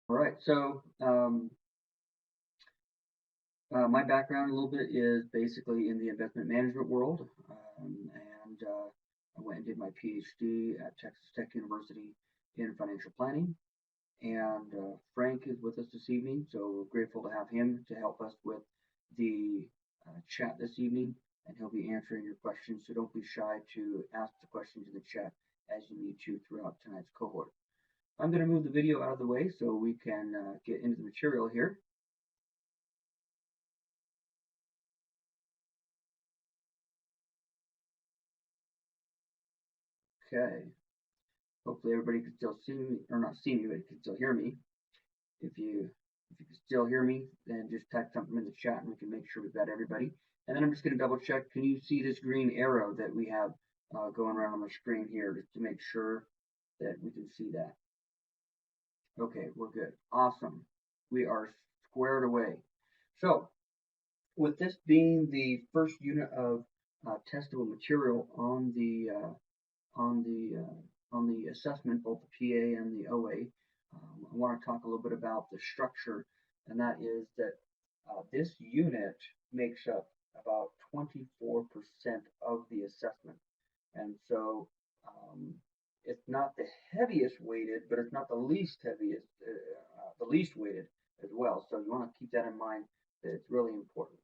All right, so my background a little bit is basically in the investment management world, and I went and did my PhD at Texas Tech University in financial planning. And Frank is with us this evening, so we're grateful to have him to help us with the chat this evening, and he'll be answering your questions. So don't be shy to ask the questions in the chat as you need to throughout tonight's cohort. I'm going to move the video out of the way so we can get into the material here. Okay. Hopefully everybody can still see me, or not see me, but can still hear me. If you can still hear me, then just type something in the chat and we can make sure we've got everybody. And then I'm just going to double check. Can you see this green arrow that we have going around on the screen here, just to make sure that we can see that? Okay, we're good. Awesome. We are squared away. So with this being the first unit of testable material on the assessment, both the PA and the OA. I want to talk a little bit about the structure, and that is that this unit makes up about 24% of the assessment. And so it's not the heaviest weighted, but it's not the least heaviest, the least weighted as well. So you want to keep that in mind, that it's really important.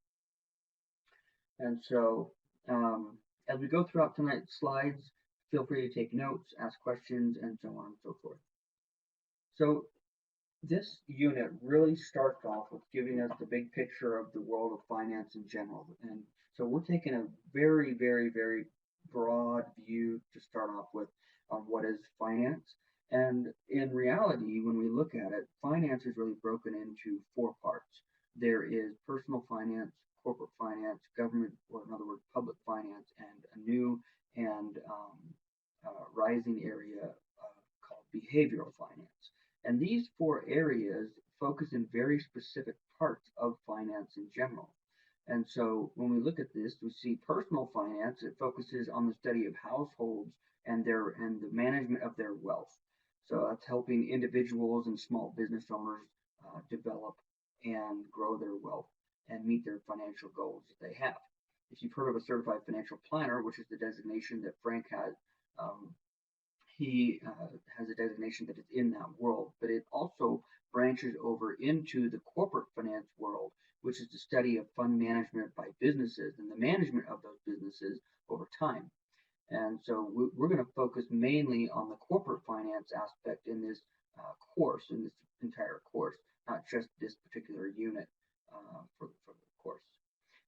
And so as we go throughout tonight's slides, feel free to take notes, ask questions, and so on and so forth. So this unit really starts off with giving us the big picture of the world of finance in general. And so we're taking a very, very, very broad view to start off with on what is finance. And in reality, when we look at it, finance is really broken into four parts. There is personal finance, corporate finance, government, or in other words, public finance, and a new and rising area called behavioral finance. And these four areas focus in very specific parts of finance in general. And so when we look at this, we see personal finance, it focuses on the study of households and the management of their wealth. So that's helping individuals and small business owners develop and grow their wealth and meet their financial goals that they have. If you've heard of a certified financial planner, which is the designation that Frank has, he has a designation that is in that world, but it also branches over into the corporate finance world, which is the study of fund management by businesses and the management of those businesses over time. And so we're going to focus mainly on the corporate finance aspect in this course, in this entire course, not just this particular unit for the course.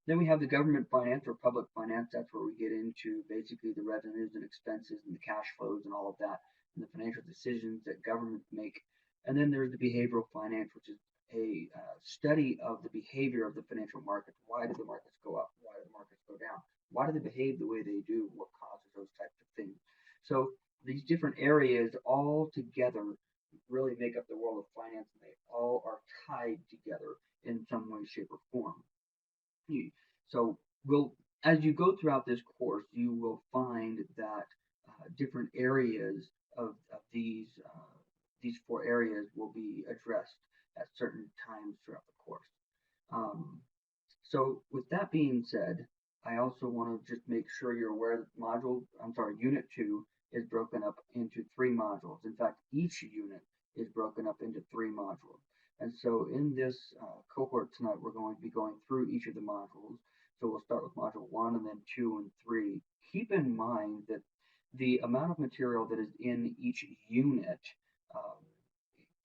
Then we have the government finance or public finance. That's where we get into basically the revenues and expenses and the cash flows and all of that, and the financial decisions that governments make. And then there's the behavioral finance, which is a study of the behavior of the financial markets. Why do the markets go up? Why do the markets go down? Why do they behave the way they do? What causes those types of things? So these different areas all together really make up the world of finance, and they all are tied together in some way, shape, or form. So as you go throughout this course, you will find that different areas of these four areas will be addressed at certain times throughout the course. So with that being said, I also want to just make sure you're aware that Unit 2 is broken up into three modules. In fact, each unit is broken up into three modules. And so in this cohort tonight, we're going to be going through each of the modules. So we'll start with module 1 and then 2 and 3. Keep in mind that the amount of material that is in each unit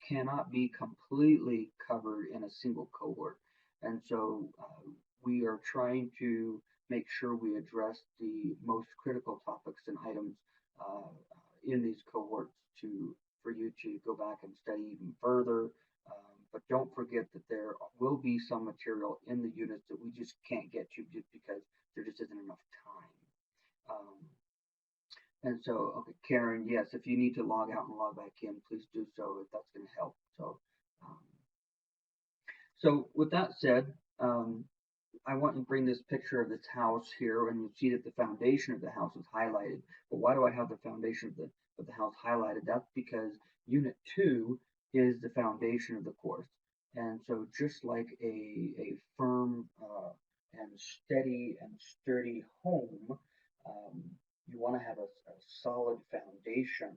cannot be completely covered in a single cohort. And so we are trying to make sure we address the most critical topics and items in these cohorts for you to go back and study even further. But don't forget that there will be some material in the units that we just can't get to just because there just isn't enough time. And so, okay, Karen, yes, if you need to log out and log back in, please do so if that's going to help. So with that said, I want to bring this picture of this house here, and you see that the foundation of the house is highlighted. But why do I have the foundation of the house highlighted? That's because Unit 2 is the foundation of the course. And so, just like a firm and steady and sturdy home, um, you want to have a solid foundation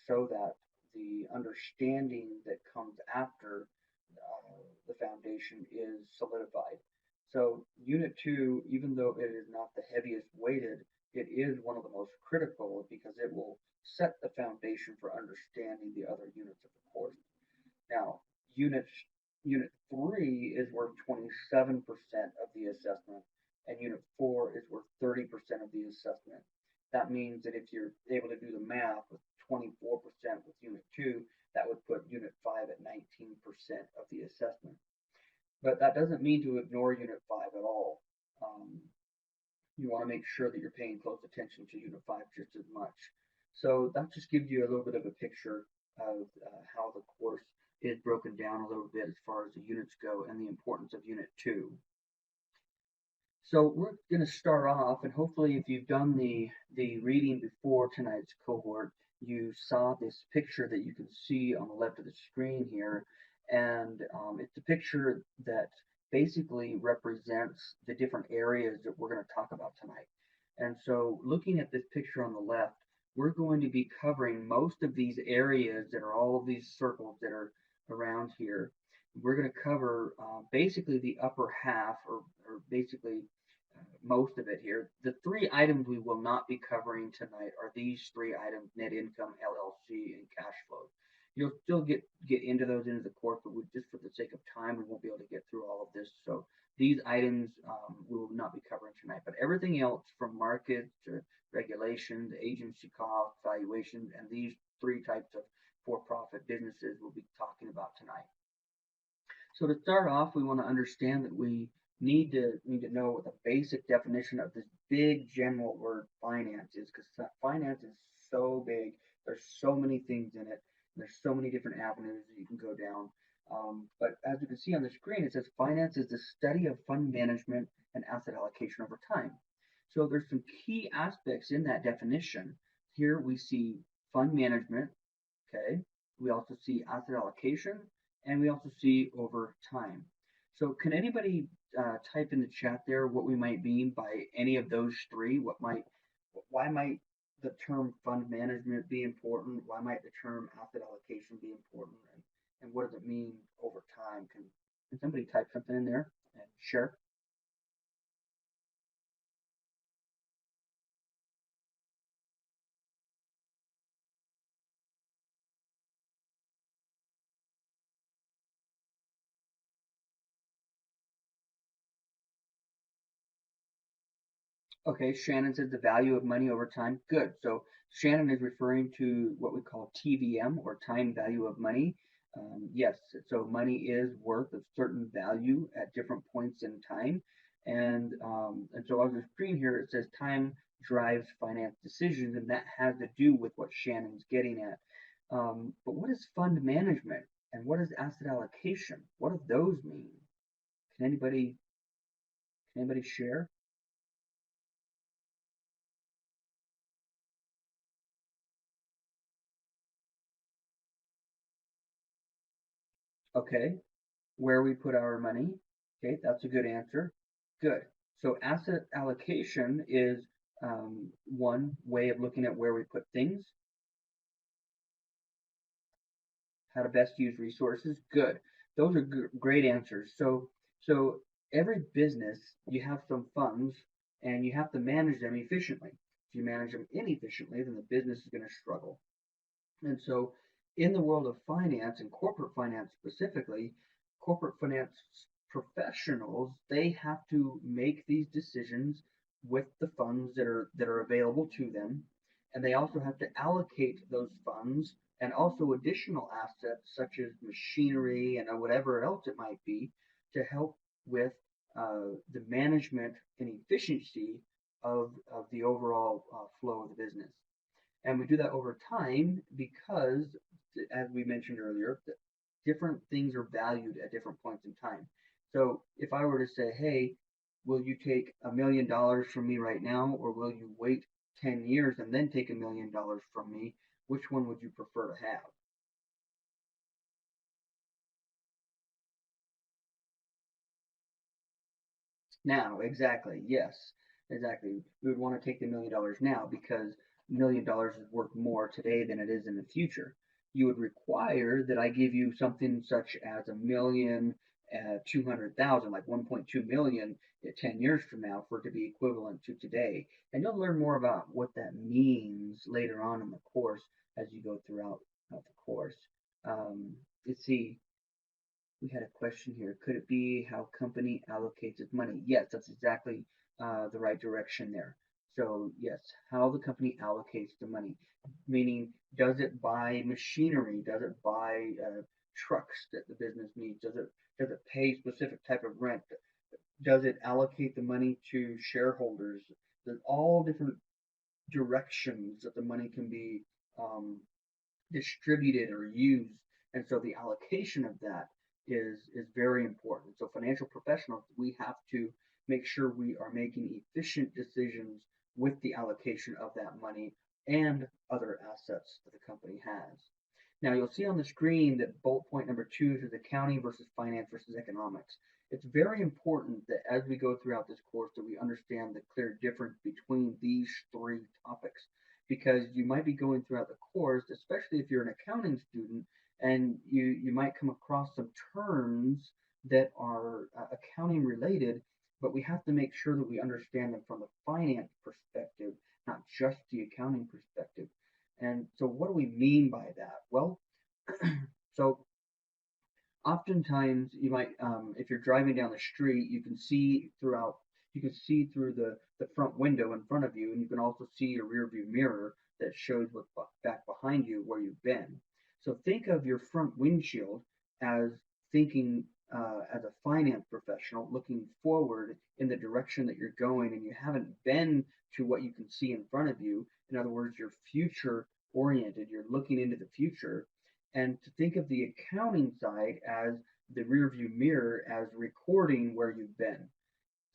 so that the understanding that comes after the foundation is solidified. So, Unit 2, even though it is not the heaviest weighted, it is one of the most critical because it will set the foundation for understanding the other units of the course. Now, unit unit 3 is worth 27% of the assessment, and unit 4 is worth 30% of the assessment. That means that if you're able to do the math with 24% with unit 2, that would put unit 5 at 19% of the assessment. But that doesn't mean to ignore unit 5 at all. Um, you want to make sure that you're paying close attention to unit 5 just as much. So that just gives you a little bit of a picture of how the course is broken down a little bit as far as the units go and the importance of unit 2. So we're going to start off, and hopefully if you've done the reading before tonight's cohort, you saw this picture that you can see on the left of the screen here, and it's a picture that basically represents the different areas that we're going to talk about tonight. And so looking at this picture on the left, we're going to be covering most of these areas that are all of these circles that are around here. We're going to cover basically the upper half, or basically most of it here. The three items we will not be covering tonight are these three items: net income, LLC, and cash flow. You'll still get into those into the course, but just for the sake of time, we won't be able to get through all of this. So these items we will not be covering tonight. But everything else, from markets to regulations, agency costs, valuations, and these three types of for-profit businesses we'll be talking about tonight. So to start off, we want to understand that we need to know what the basic definition of this big general word finance is, because finance is so big. There's so many things in it. And there's so many different avenues that you can go down. But as you can see on the screen, it says finance is the study of fund management and asset allocation over time. So there's some key aspects in that definition. Here we see fund management. Okay. We also see asset allocation, and we also see over time. So can anybody type in the chat there what we might mean by any of those three? Why might the term fund management be important? Why might the term asset allocation be important? And what does it mean over time? Can somebody type something in there and share? Okay, Shannon says the value of money over time. Good. So Shannon is referring to what we call TVM, or time value of money. Yes, so money is worth a certain value at different points in time. And so on the screen here, it says time drives finance decisions, and that has to do with what Shannon's getting at. But what is fund management and what is asset allocation? What do those mean? Can anybody share? Okay, where we put our money. Okay, that's a good answer. Good. So asset allocation is one way of looking at where we put things, how to best use resources. Good. Those are great answers. So every business, you have some funds and you have to manage them efficiently. If you manage them inefficiently, then the business is going to struggle. And so, in the world of finance and corporate finance specifically, corporate finance professionals, they have to make these decisions with the funds that are available to them, and they also have to allocate those funds and also additional assets such as machinery and whatever else it might be to help with the management and efficiency of the overall flow of the business. And we do that over time because, as we mentioned earlier, different things are valued at different points in time. So if I were to say, hey, will you take $1 million from me right now, or will you wait 10 years and then take $1 million from me? Which one would you prefer to have? Now, exactly. Yes, exactly. We would want to take the $1 million now because $1 million is worth more today than it is in the future. You would require that I give you something such as 1,200,000, like 1.2 million, 10 years from now, for it to be equivalent to today. And you'll learn more about what that means later on in the course as you go throughout the course. Let's see. We had a question here. Could it be how company allocates its money? Yes, that's exactly the right direction there. So yes, how the company allocates the money, meaning does it buy machinery? Does it buy trucks that the business needs? Does it pay specific type of rent? Does it allocate the money to shareholders? There's all different directions that the money can be um, distributed or used. And so the allocation of that is very important. So financial professionals, we have to make sure we are making efficient decisions with the allocation of that money and other assets that the company has. Now you'll see on the screen that bullet point number 2 is accounting versus finance versus economics. It's very important that as we go throughout this course that we understand the clear difference between these three topics, because you might be going throughout the course, especially if you're an accounting student, and you might come across some terms that are accounting related, but we have to make sure that we understand them from the finance perspective, not just the accounting perspective. And so, what do we mean by that? Well, so oftentimes you might, if you're driving down the street, you can see through the front window in front of you, and you can also see your rear view mirror that shows what's back behind you where you've been. So think of your front windshield as thinking as a finance professional looking forward in the direction that you're going, and you haven't been to what you can see in front of you. In other words, you're future oriented, you're looking into the future, and to think of the accounting side as the rear view mirror as recording where you've been.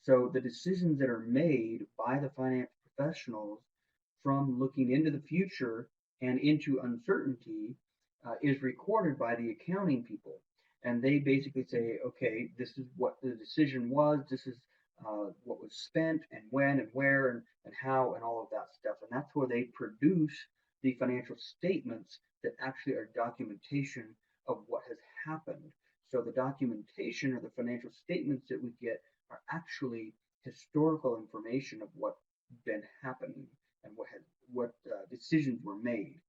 So the decisions that are made by the finance professionals from looking into the future and into uncertainty is recorded by the accounting people. And they basically say, okay, this is what the decision was, this is what was spent, and when, and where, and how, and all of that stuff. And that's where they produce the financial statements that actually are documentation of what has happened. So the documentation or the financial statements that we get are actually historical information of what's been happening and what decisions were made.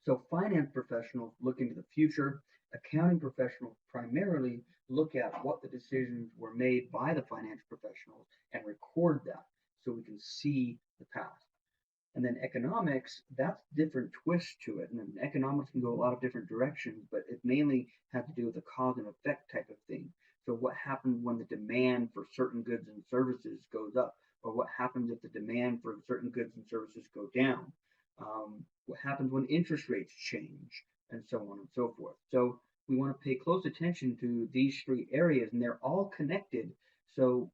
So finance professionals look into the future. Accounting professionals primarily look at what the decisions were made by the finance professionals and record that so we can see the past. And then economics, that's different twist to it. And then economics can go a lot of different directions, but it mainly has to do with the cause and effect type of thing. So what happens when the demand for certain goods and services goes up, or what happens if the demand for certain goods and services go down? What happens when interest rates change, and so on and so forth. So we want to pay close attention to these three areas, and they're all connected. So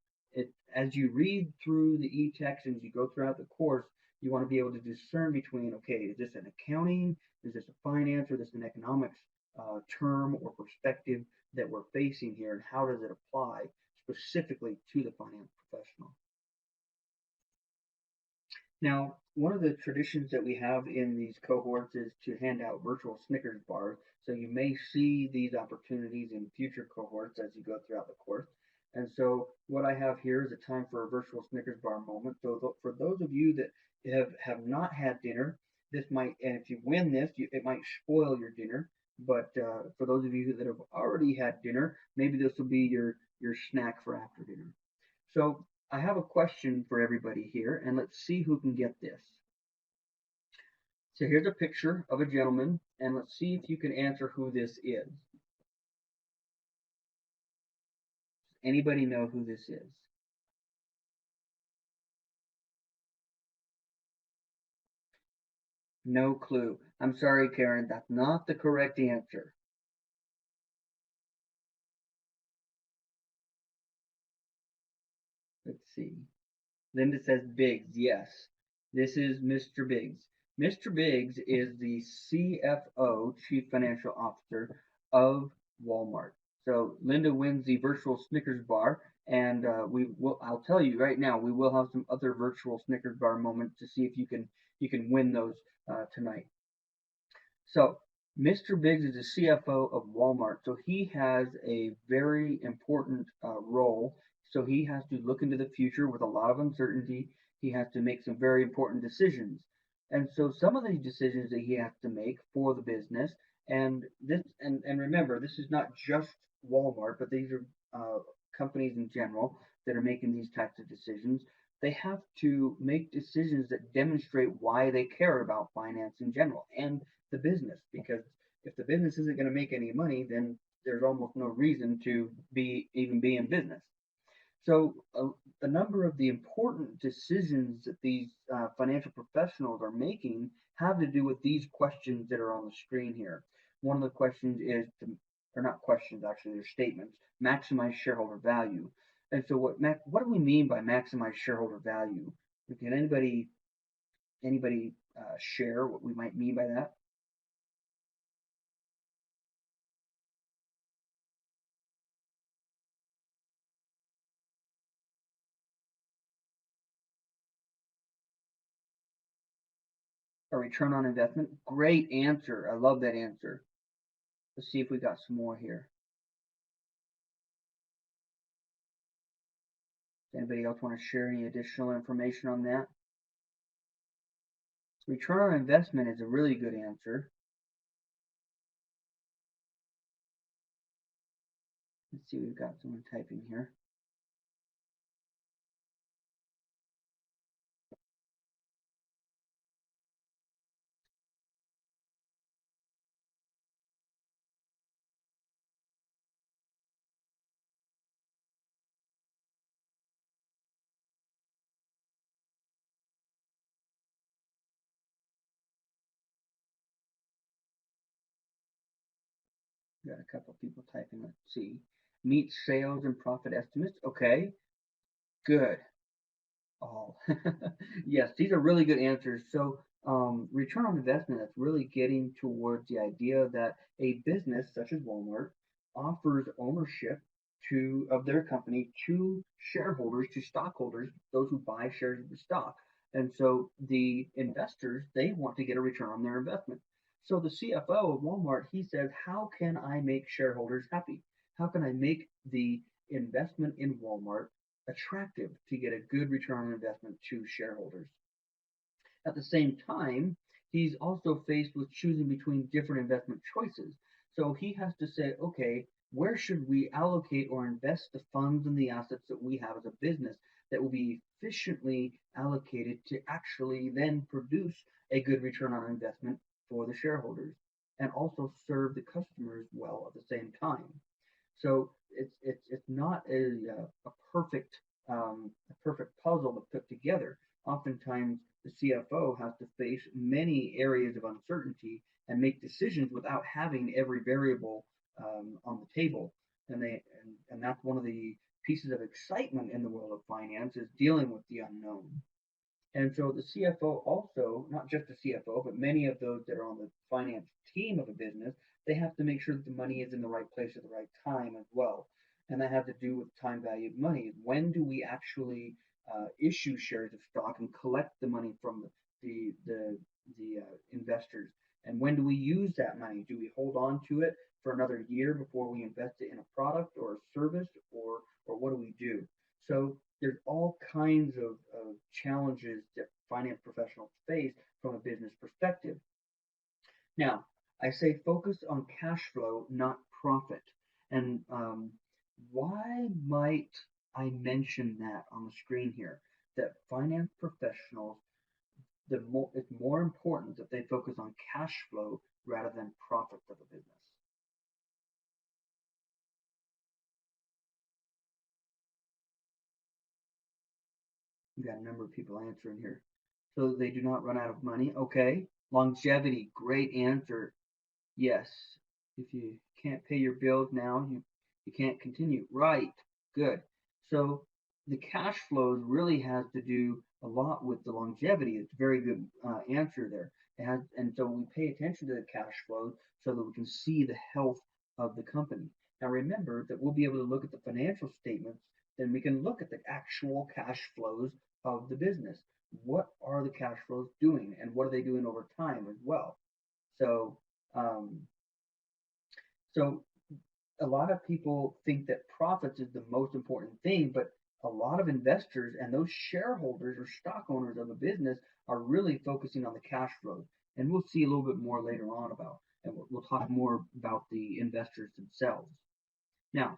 as you read through the e-text and as you go throughout the course, you want to be able to discern between, okay, is this an accounting, is this a finance, or is this an economics term or perspective that we're facing here, and how does it apply specifically to the finance professional? Now, one of the traditions that we have in these cohorts is to hand out virtual Snickers bars. So you may see these opportunities in future cohorts as you go throughout the course. And so what I have here is a time for a virtual Snickers bar moment. So for those of you that have not had dinner, this might, and if you win this, it might spoil your dinner. But for those of you that have already had dinner, maybe this will be your snack for after dinner. So I have a question for everybody here, and let's see who can get this. So here's a picture of a gentleman, and let's see if you can answer who this is. Anybody know who this is? No clue. I'm sorry, Karen, that's not the correct answer. Let's see. Linda says Biggs. Yes, this is Mr. Biggs. Mr. Biggs is the CFO, Chief Financial Officer of Walmart. So Linda wins the virtual Snickers bar, and we will. I'll tell you right now, we will have some other virtual Snickers bar moments to see if you can win those tonight. So Mr. Biggs is the CFO of Walmart, so he has a very important role. So he has to look into the future with a lot of uncertainty. He has to make some very important decisions, and so some of these decisions that he has to make for the business, and remember, this is not just Walmart, but these are companies in general that are making these types of decisions. They have to make decisions that demonstrate why they care about finance in general and the business, because if the business isn't going to make any money, then there's almost no reason to be in business. So a number of the important decisions that these financial professionals are making have to do with these questions that are on the screen here. One of the questions is to, or not questions actually, they're statements, maximize shareholder value. And so what do we mean by maximize shareholder value? Can anybody share what we might mean by that? A return on investment? Great answer. I love that answer. Let's see if we got some more here. Does anybody else want to share any additional information on that? Return on investment is a really good answer. Let's see, we've got someone typing here. We've got a couple of people typing. Let's see. Meet sales and profit estimates. Okay, good. Oh, yes, these are really good answers. So, return on investment, that's really getting towards the idea that a business such as Walmart offers ownership of their company to shareholders, to stockholders, those who buy shares of the stock. And so the investors, they want to get a return on their investment. So the CFO of Walmart, he says, how can I make shareholders happy? How can I make the investment in Walmart attractive to get a good return on investment to shareholders? At the same time, he's also faced with choosing between different investment choices. So he has to say, okay, where should we allocate or invest the funds and the assets that we have as a business that will be efficiently allocated to actually then produce a good return on investment for the shareholders and also serve the customers well at the same time. So it's not a perfect puzzle to put together. Oftentimes, the CFO has to face many areas of uncertainty and make decisions without having every variable on the table. And that's one of the pieces of excitement in the world of finance is dealing with the unknown. And so the CFO also, not just the CFO, but many of those that are on the finance team of a business, they have to make sure that the money is in the right place at the right time as well. And that has to do with time value of money. When do we actually issue shares of stock and collect the money from the investors? And when do we use that money? Do we hold on to it for another year before we invest it in a product or a service, or what do we do? So there's all kinds of challenges that finance professionals face from a business perspective. Now, I say focus on cash flow, not profit. And why might I mention that on the screen here? That finance professionals, it's more important that they focus on cash flow rather than profit of a business. We got a number of people answering here. So they do not run out of money. Okay. Longevity, great answer. Yes. If you can't pay your bills now, you can't continue. Right. Good. So the cash flows really has to do a lot with the longevity. It's a very good answer there. And so we pay attention to the cash flows so that we can see the health of the company. Now remember that we'll be able to look at the financial statements, then we can look at the actual cash flows of the business. What are the cash flows doing and what are they doing over time as well? So, um, so a lot of people think that profits is the most important thing, but a lot of investors and those shareholders or stock owners of a business are really focusing on the cash flows. And we'll see a little bit more later on about, and we'll talk more about the investors themselves. Now,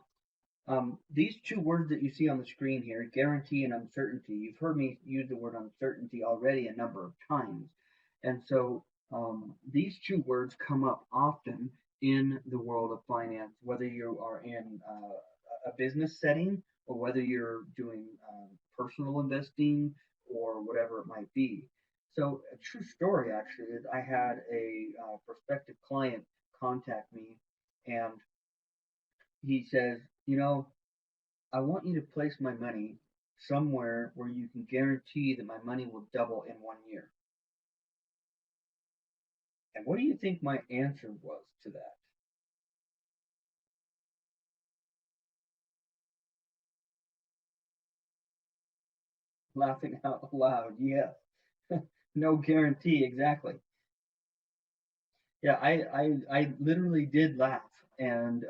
these two words that you see on the screen here, guarantee and uncertainty, you've heard me use the word uncertainty already a number of times. And so these two words come up often in the world of finance, whether you are in a business setting or whether you're doing personal investing or whatever it might be. So, a true story actually is I had a prospective client contact me and he says, I want you to place my money somewhere where you can guarantee that my money will double in 1 year. And what do you think my answer was to that? Laughing out loud, yes. No guarantee, exactly. Yeah, I literally did laugh, and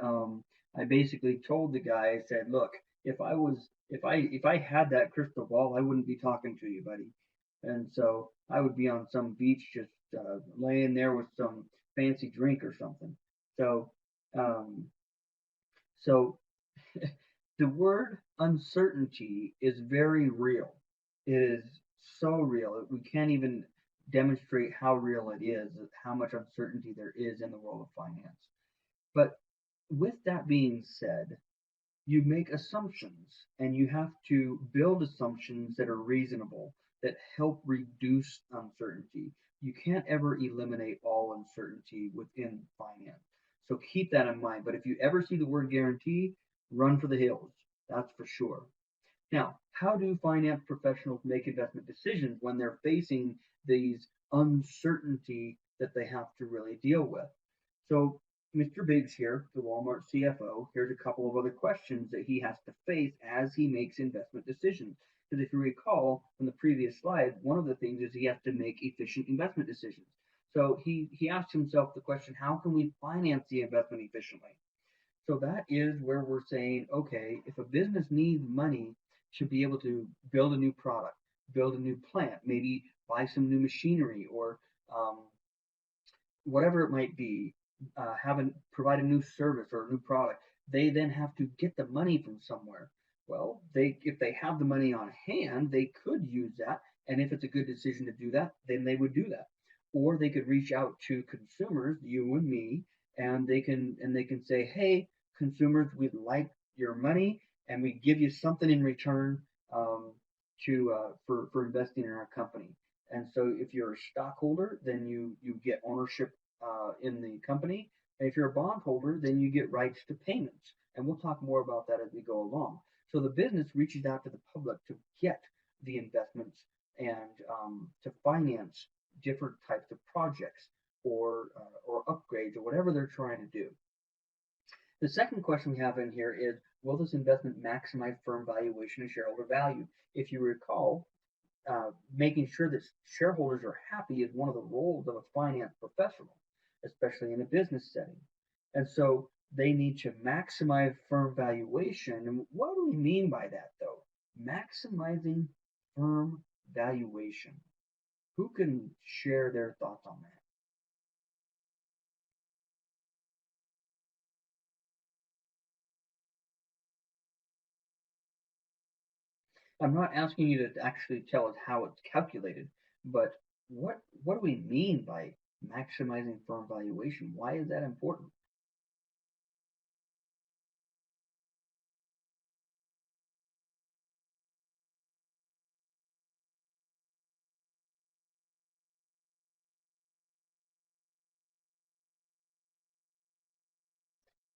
I basically told the guy, I said, look, if I had that crystal ball, I wouldn't be talking to you, buddy. And so I would be on some beach just laying there with some fancy drink or something. So um, so the word uncertainty is very real. It is so real. We can't even demonstrate how real it is, how much uncertainty there is in the world of finance. But with that being said, you make assumptions and you have to build assumptions that are reasonable, that help reduce uncertainty. You can't ever eliminate all uncertainty within finance. So keep that in mind. But if you ever see the word guarantee, run for the hills. That's for sure. Now, how do finance professionals make investment decisions when they're facing these uncertainty that they have to really deal with? So, Mr. Biggs here, the Walmart CFO, here's a couple of other questions that he has to face as he makes investment decisions. Because if you recall from the previous slide, one of the things is he has to make efficient investment decisions. So he asked himself the question, how can we finance the investment efficiently? So that is where we're saying, okay, if a business needs money to be able to build a new product, build a new plant, maybe buy some new machinery or um, whatever it might be, provide a new service or a new product, they then have to get the money from somewhere. Well, they if they have the money on hand, they could use that, and if it's a good decision to do that, then they would do that. Or they could reach out to consumers, you and me, and they can say, "Hey, consumers, we'd like your money, and we give you something in return to for investing in our company." And so if you're a stockholder, then you get ownership in the company. And if you're a bondholder, then you get rights to payments. And we'll talk more about that as we go along. So the business reaches out to the public to get the investments and to finance different types of projects or upgrades or whatever they're trying to do. The second question we have in here is, will this investment maximize firm valuation and shareholder value? If you recall, making sure that shareholders are happy is one of the roles of a finance professional, especially in a business setting. And so they need to maximize firm valuation. And what do we mean by that, though? Maximizing firm valuation. Who can share their thoughts on that? I'm not asking you to actually tell us how it's calculated, but what do we mean by maximizing firm valuation? Why is that important?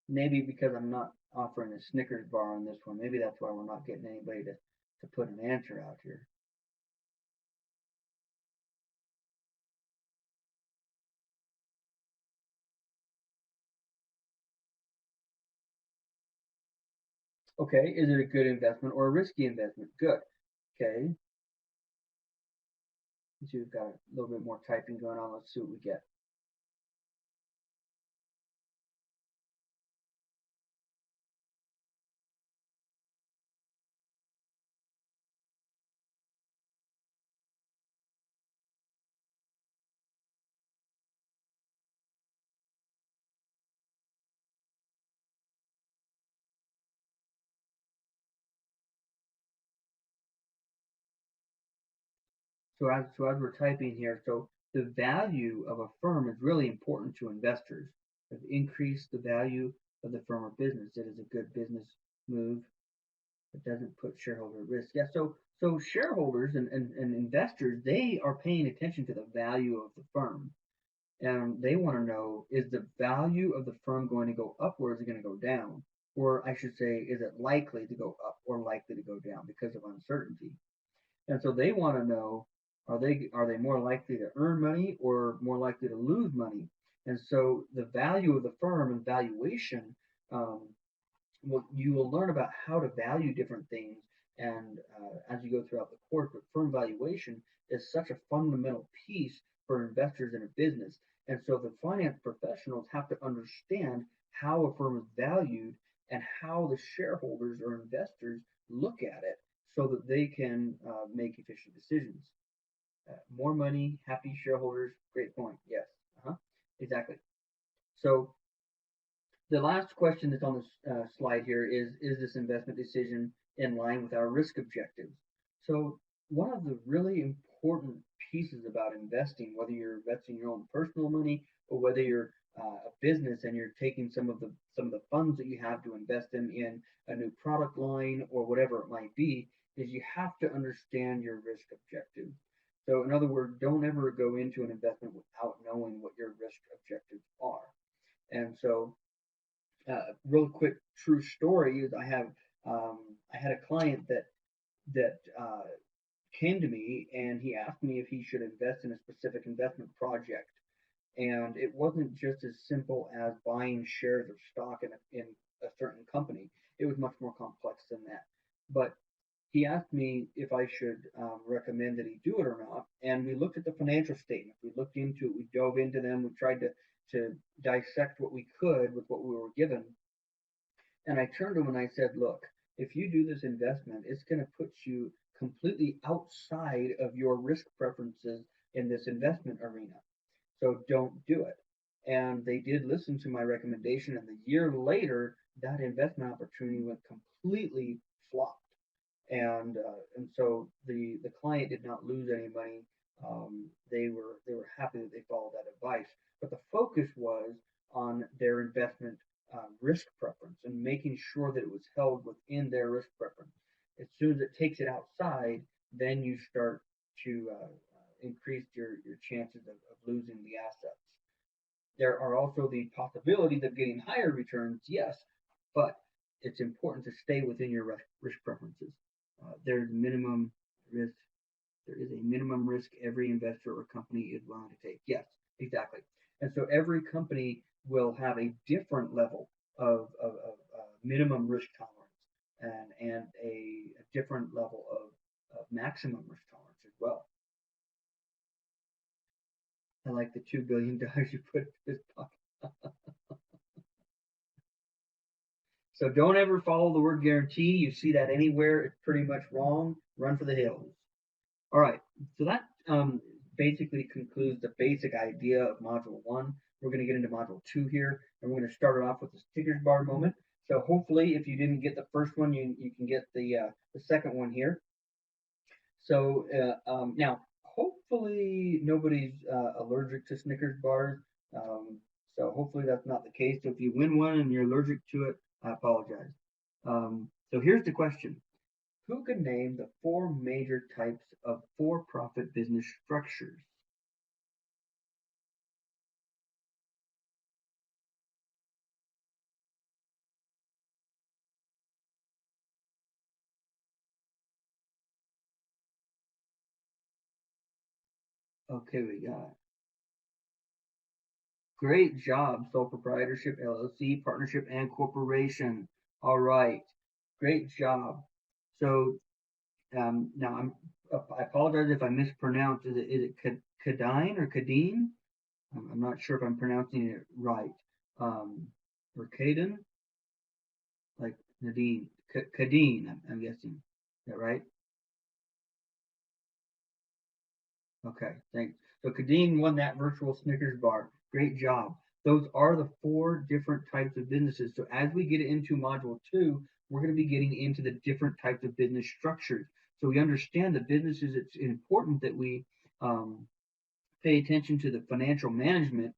Maybe because I'm not offering a Snickers bar on this one. Maybe that's why we're not getting anybody to put an answer out here. Okay, is it a good investment or a risky investment? Good. Okay, so we've got a little bit more typing going on. Let's see what we get. So as we're typing here, so the value of a firm is really important to investors. To increase the value of the firm or business, it is a good business move. It doesn't put shareholder at risk. Yeah, so shareholders and investors, they are paying attention to the value of the firm. And they want to know, is the value of the firm going to go up or is it going to go down? Or I should say, is it likely to go up or likely to go down because of uncertainty? And so they want to know, are they more likely to earn money or more likely to lose money? And so the value of the firm and valuation, um, you will learn about how to value different things, and as you go throughout the course. But firm valuation is such a fundamental piece for investors in a business, and so the finance professionals have to understand how a firm is valued and how the shareholders or investors look at it, so that they can make efficient decisions. More money, happy shareholders. Great point. Yes. Uh-huh. Exactly. So the last question that's on this slide here is this investment decision in line with our risk objectives? So one of the really important pieces about investing, whether you're investing your own personal money or whether you're a business and you're taking some of the funds that you have to invest in a new product line or whatever it might be, is you have to understand your risk objectives. So in other words, don't ever go into an investment without knowing what your risk objectives are. And so real quick true story is um, I had a client that came to me and he asked me if he should invest in a specific investment project, and it wasn't just as simple as buying shares of stock in a certain company. It was much more complex than that. But he asked me if I should recommend that he do it or not, and we looked at the financial statements. We looked into it. We dove into them. We tried to dissect what we could with what we were given, and I turned to him and I said, look, if you do this investment, it's going to put you completely outside of your risk preferences in this investment arena. So don't do it. And they did listen to my recommendation. And the year later, that investment opportunity went completely flopped. And so the client did not lose any money. They were happy that they followed that advice. But the focus was on their investment risk preference and making sure that it was held within their risk preference. As soon as it takes it outside, then you start to increase your chances of losing the assets. There are also the possibilities of getting higher returns, yes, but it's important to stay within your risk preferences. There's minimum risk. There is a minimum risk every investor or company is willing to take. Yes, exactly. And so every company will have a different level of minimum risk tolerance and a different level of maximum risk tolerance as well. I like the $2 billion you put in this pocket. So don't ever follow the word guarantee. You see that anywhere, it's pretty much wrong. Run for the hills. All right. So that basically concludes the basic idea of Module 1. We're going to get into Module 2 here, and we're going to start it off with the stickers bar moment. So hopefully, if you didn't get the first one, you can get the second one here. So now, hopefully, nobody's allergic to Snickers bars. So hopefully that's not the case. So if you win one and you're allergic to it, I apologize. So here's the question: who can name the four major types of for-profit business structures? Okay, we got great job. Sole proprietorship, LLC, partnership, and corporation. All right. Great job. So now I apologize if I mispronounce. Is it Kadine or Kadine? I'm not sure if I'm pronouncing it right. Or Caden, like Nadine, Kadine. I'm guessing. Is that right? Okay, thanks. So Kadeen won that virtual Snickers bar. Great job. Those are the four different types of businesses. So as we get into module two, we're going to be getting into the different types of business structures. So we understand that businesses, it's important that we pay attention to the financial management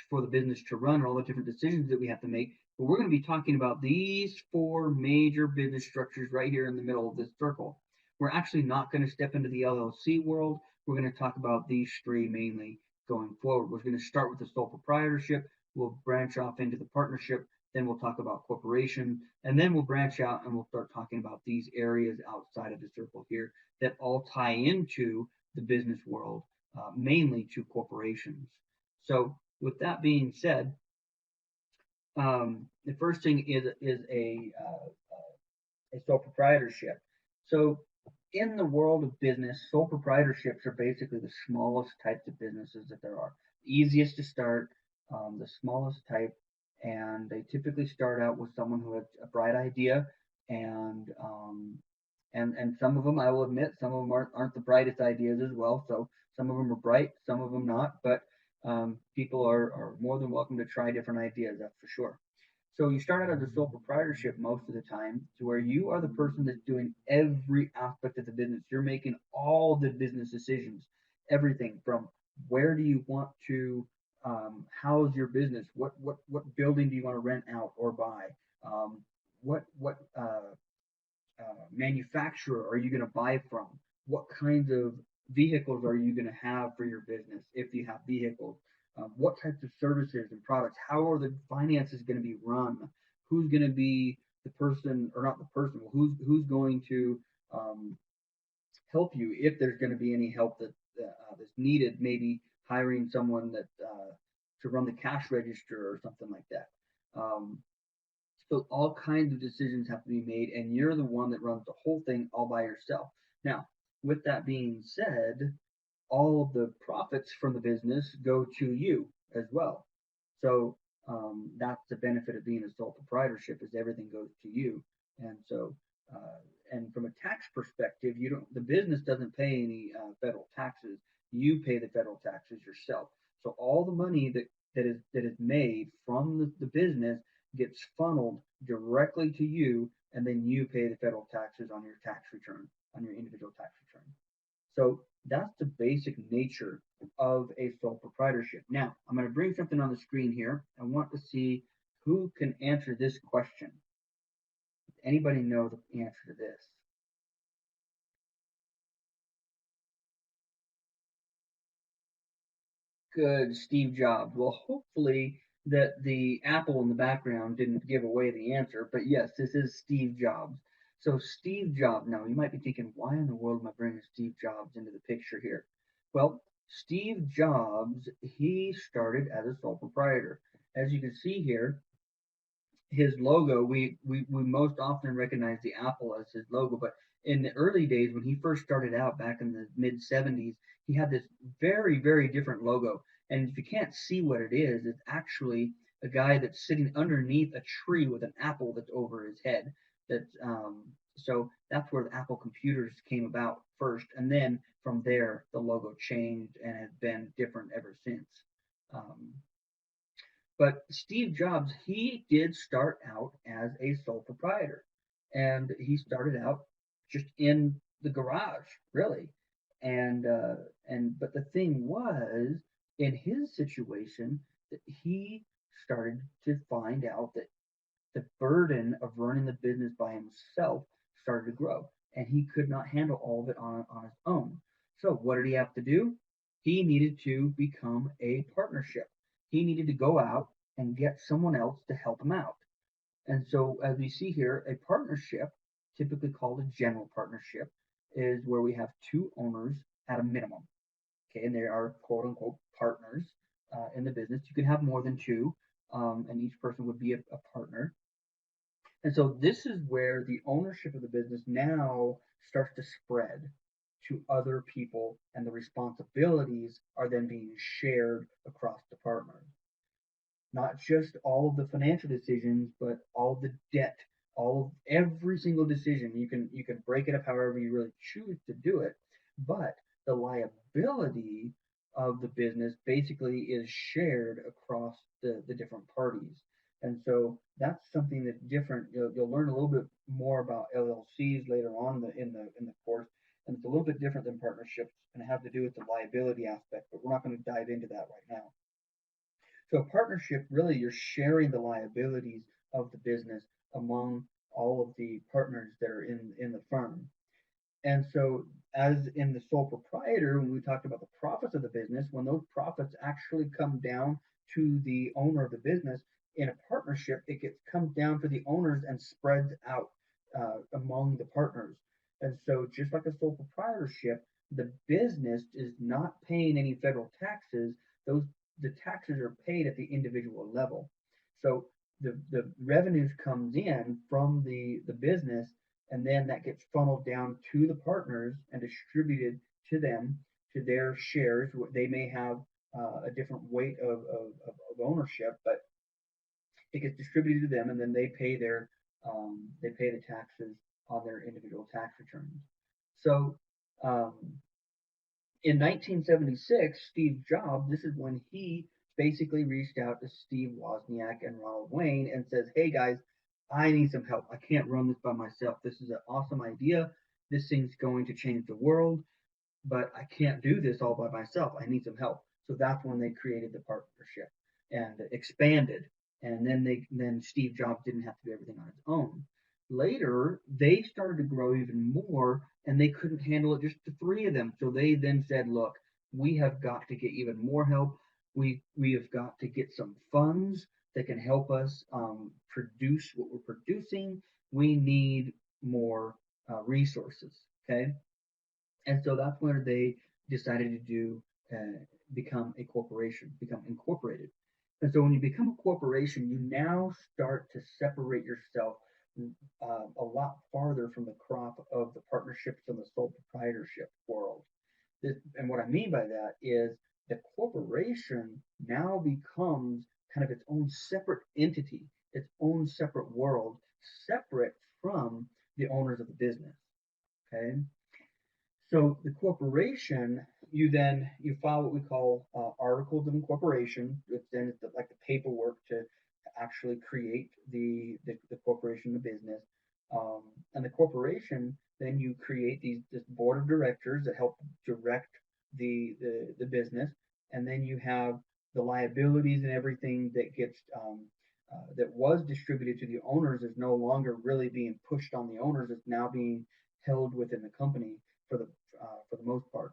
for the business to run and all the different decisions that we have to make. But we're going to be talking about these four major business structures right here in the middle of this circle. We're actually not going to step into the LLC world. We're going to talk about these three mainly going forward. We're going to start with the sole proprietorship. We'll branch off into the partnership. Then we'll talk about corporation. And then we'll branch out and we'll start talking about these areas outside of the circle here that all tie into the business world, mainly to corporations. So, with that being said, the first thing is a sole proprietorship. So, in the world of business, sole proprietorships are basically the smallest types of businesses that there are. Easiest to start, the smallest type, and they typically start out with someone who has a bright idea, and and some of them, I will admit, some of them aren't the brightest ideas as well. So some of them are bright, some of them not, but people are more than welcome to try different ideas, that's for sure. So you start out as a sole proprietorship most of the time, to where you are the person that's doing every aspect of the business. You're making all the business decisions, everything from where do you want to house your business, what building do you want to rent out or buy, what manufacturer are you going to buy from? What kinds of vehicles are you going to have for your business if you have vehicles? What types of services and products? How are the finances going to be run? Who's going to be the person, or not the person? Who's going to um, help you if there's going to be any help that's needed? Maybe hiring someone that to run the cash register or something like that. Um, so all kinds of decisions have to be made, and you're the one that runs the whole thing all by yourself. Now, with that being said, all of the profits from the business go to you as well. So that's the benefit of being a sole proprietorship, is everything goes to you. And so, and from a tax perspective, you don't the business doesn't pay any federal taxes. You pay the federal taxes yourself. So all the money that is made from the business gets funneled directly to you, and then you pay the federal taxes on your tax return, on your individual tax return. So that's the basic nature of a sole proprietorship. Now, I'm going to bring something on the screen here. I want to see who can answer this question. Does anybody know the answer to this? Good, Steve Jobs. Well, hopefully that the apple in the background didn't give away the answer, but yes, this is Steve Jobs. So Steve Jobs, now you might be thinking, why in the world am I bringing Steve Jobs into the picture here? Well, Steve Jobs, he started as a sole proprietor. As you can see here, his logo, we most often recognize the apple as his logo, but in the early days when he first started out back in the mid 70s, he had this very, very different logo. And if you can't see what it is, it's actually a guy that's sitting underneath a tree with an apple that's over his head. That's so that's where the Apple computers came about first, and then from there the logo changed and has been different ever since. Um, but Steve Jobs, he did start out as a sole proprietor, and he started out just in the garage, really. And but the thing was, in his situation, that he started to find out that the burden of running the business by himself started to grow, and he could not handle all of it on his own. So, what did he have to do? He needed to become a partnership. He needed to go out and get someone else to help him out. And so, as we see here, a partnership, typically called a general partnership, is where we have two owners at a minimum. Okay, and they are quote unquote partners in the business. You can have more than two, and each person would be a partner. And so this is where the ownership of the business now starts to spread to other people, and the responsibilities are then being shared across the partners. Not just all of the financial decisions, but all of the debt, all of every single decision. You can break it up however you really choose to do it, but the liability of the business basically is shared across the different parties. And so that's something that's different. You'll learn a little bit more about LLCs later on in the course, and it's a little bit different than partnerships and have to do with the liability aspect. But we're not going to dive into that right now. So a partnership, really, you're sharing the liabilities of the business among all of the partners that are in the firm. And so, as in the sole proprietor, when we talked about the profits of the business, when those profits actually come down to the owner of the business in a partnership, comes down to the owners and spreads out among the partners. And so, just like a sole proprietorship, the business is not paying any federal taxes. Those The taxes are paid at the individual level. So the revenues comes in from the business, and then that gets funneled down to the partners and distributed to them, to their shares. They may have a different weight of ownership, but it gets distributed to them, and then they pay the taxes on their individual tax returns. So um, in 1976, Steve Jobs, this is when he basically reached out to Steve Wozniak and Ronald Wayne and says, "Hey guys, I need some help. I can't run this by myself. This is an awesome idea. This thing's going to change the world, but I can't do this all by myself. I need some help." So that's when they created the partnership and expanded. And then Steve Jobs didn't have to do everything on his own. Later, they started to grow even more, and they couldn't handle it, just the three of them. So they then said, "Look, we have got to get even more help. We have got to get some funds that can help us produce what we're producing. We need more resources." Okay, and so that's where they decided to become a corporation, become incorporated. And so when you become a corporation, you now start to separate yourself a lot farther from the crop of the partnerships and the sole proprietorship world. And what I mean by that is the corporation now becomes kind of its own separate entity, its own separate world, separate from the owners of the business. Okay, so the corporation, you file what we call articles of incorporation, which then is like the paperwork to actually create the corporation, the business. And the corporation, then you create this board of directors that help direct the business, and then you have the liabilities and everything that was distributed to the owners is no longer really being pushed on the owners. It's now being held within the company for the most part.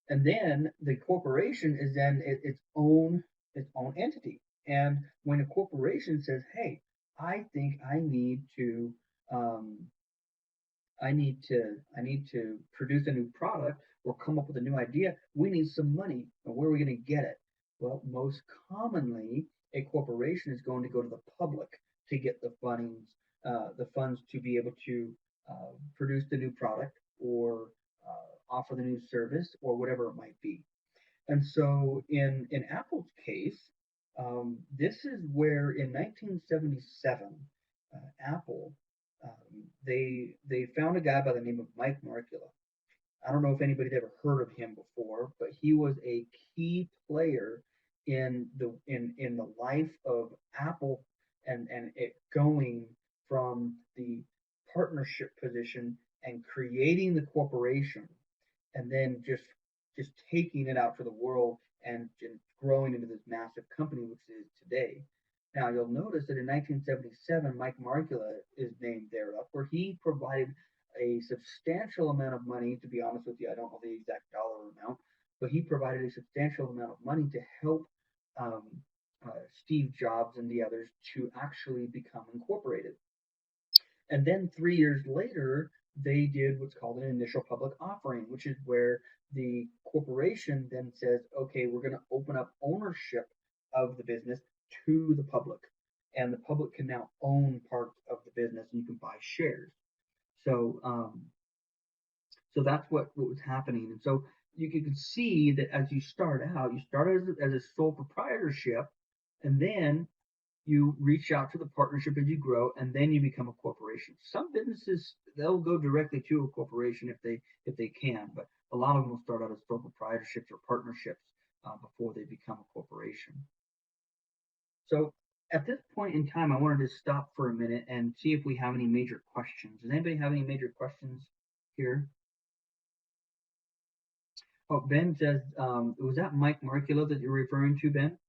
And then the corporation is then its own entity. And when a corporation says, "Hey, I think um, I need to produce a new product or come up with a new idea. We need some money. And where are we going to get it?" Well, most commonly, a corporation is going to go to the public to get the funds to be able to produce the new product or offer the new service or whatever it might be. And so, in Apple's case, this is where in 1977, Apple they found a guy by the name of Mike Markula. I don't know if anybody's ever heard of him before, but he was a key player in the life of Apple, and it going from the partnership position and creating the corporation, and then just taking it out to the world and growing into this massive company which it is today. Now you'll notice that in 1977, Mike Markula is named there up, where he provided a substantial amount of money. To be honest with you, I don't know the exact dollar amount, but he provided a substantial amount of money to help um, Steve Jobs and the others to actually become incorporated. And then 3 years later, they did what's called an initial public offering, which is where the corporation then says, "Okay, we're going to open up ownership of the business to the public." and the public can now own parts of the business, and you can buy shares. So, so that's what was happening. And so you can see that as you start out, you start as a sole proprietorship, and then you reach out to the partnership as you grow, and then you become a corporation. Some businesses, they'll go directly to a corporation if they can, but a lot of them will start out as sole proprietorships or partnerships before they become a corporation. So at this point in time, I wanted to stop for a minute and see if we have any major questions. Does anybody have any major questions here? Oh, Ben says, was that Mike Markula that you're referring to, Ben?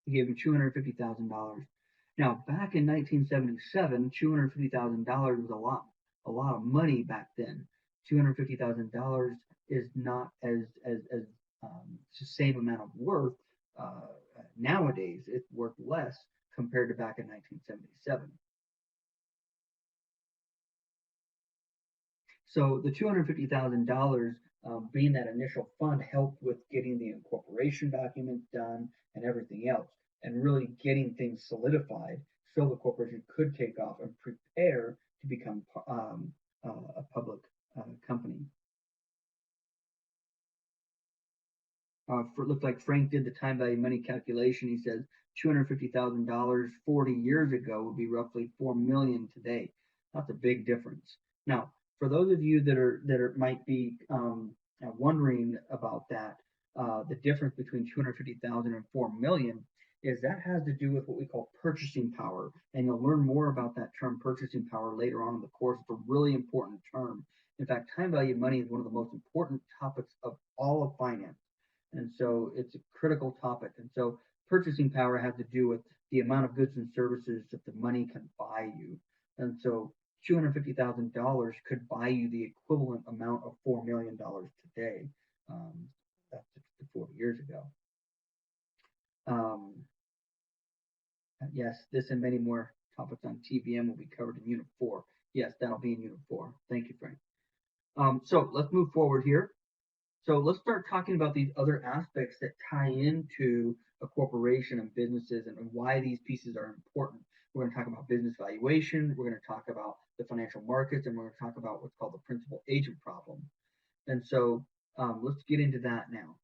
He gave him $250,000. Now, back in 1977, $250,000 was a lot of money back then. $250,000 is not as it's the same amount of worth uh, nowadays. It's worth less compared to back in 1977. So the $250,000 being that initial fund helped with getting the incorporation documents done and everything else, and really getting things solidified so the corporation could take off and prepare to become a public company. It looks like Frank did the time value money calculation. He says $250,000 40 years ago would be roughly 4 million today. That's a big difference. Now, for those of you that might be wondering about that, the difference between 250,000 and 4 million is that has to do with what we call purchasing power, and you'll learn more about that term purchasing power later on in the course. It's a really important term. In fact, time value money is one of the most important topics of all of finance. And so it's a critical topic. And so purchasing power has to do with the amount of goods and services that the money can buy you. And so $250,000 could buy you the equivalent amount of $4 million today. That's 40 years ago. Um, yes, this and many more topics on TVM will be covered in Unit 4. Yes, that'll be in Unit 4. Thank you, Frank. So let's move forward here. So let's start talking about these other aspects that tie into a corporation and businesses and why these pieces are important. We're going to talk about business valuation. We're going to talk about the financial markets, and we're going to talk about what's called the principal agent problem. And so let's get into that now.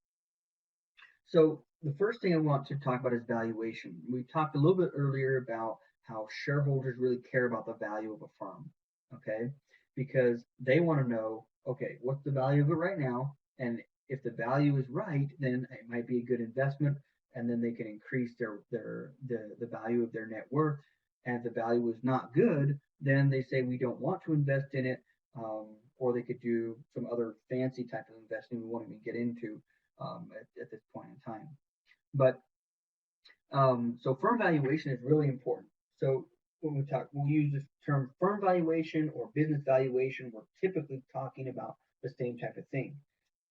So the first thing I want to talk about is valuation. We talked a little bit earlier about how shareholders really care about the value of a firm, okay? Because they want to know, okay, what's the value of it right now? And if the value is right, then it might be a good investment, and then they can increase the value of their net worth. And if the value is not good, then they say we don't want to invest in it, or they could do some other fancy type of investing we won't even get into at this point in time. But so firm valuation is really important. So when we'll use the term firm valuation or business valuation. We're typically talking about the same type of thing.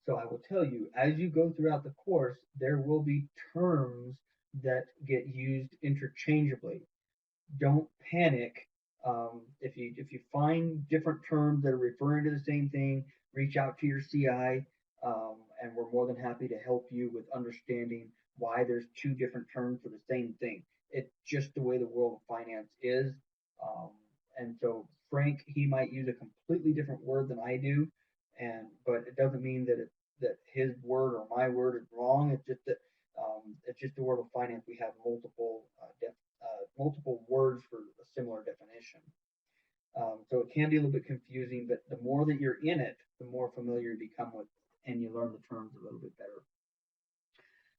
So I will tell you, as you go throughout the course, there will be terms that get used interchangeably. Don't panic. If you find different terms that are referring to the same thing, reach out to your CI, and we're more than happy to help you with understanding why there's two different terms for the same thing. It's just the way the world of finance is. Um, and so Frank, he might use a completely different word than I do, but it doesn't mean that his word or my word is wrong. It's just that it's just the world of finance. We have multiple words for a similar definition. So it can be a little bit confusing, but the more that you're in it, the more familiar you become with, and you learn the terms a little bit better.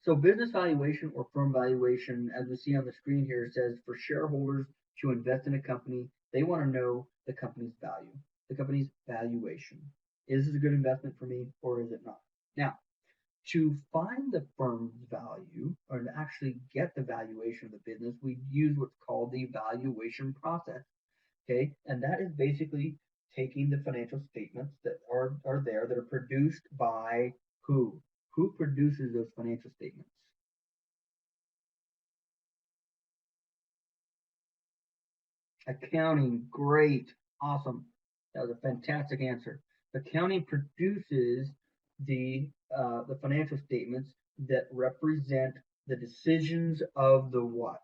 So business valuation or firm valuation, as we see on the screen here, says for shareholders to invest in a company, they want to know the company's value, the company's valuation. Is this a good investment for me or is it not? Now, to find the firm's value or to actually get the valuation of the business, we use what's called the valuation process. Okay, and that is basically taking the financial statements that are there that are produced by who? Who produces those financial statements? Accounting, great, awesome. That was a fantastic answer. Accounting produces the financial statements that represent The decisions of the what?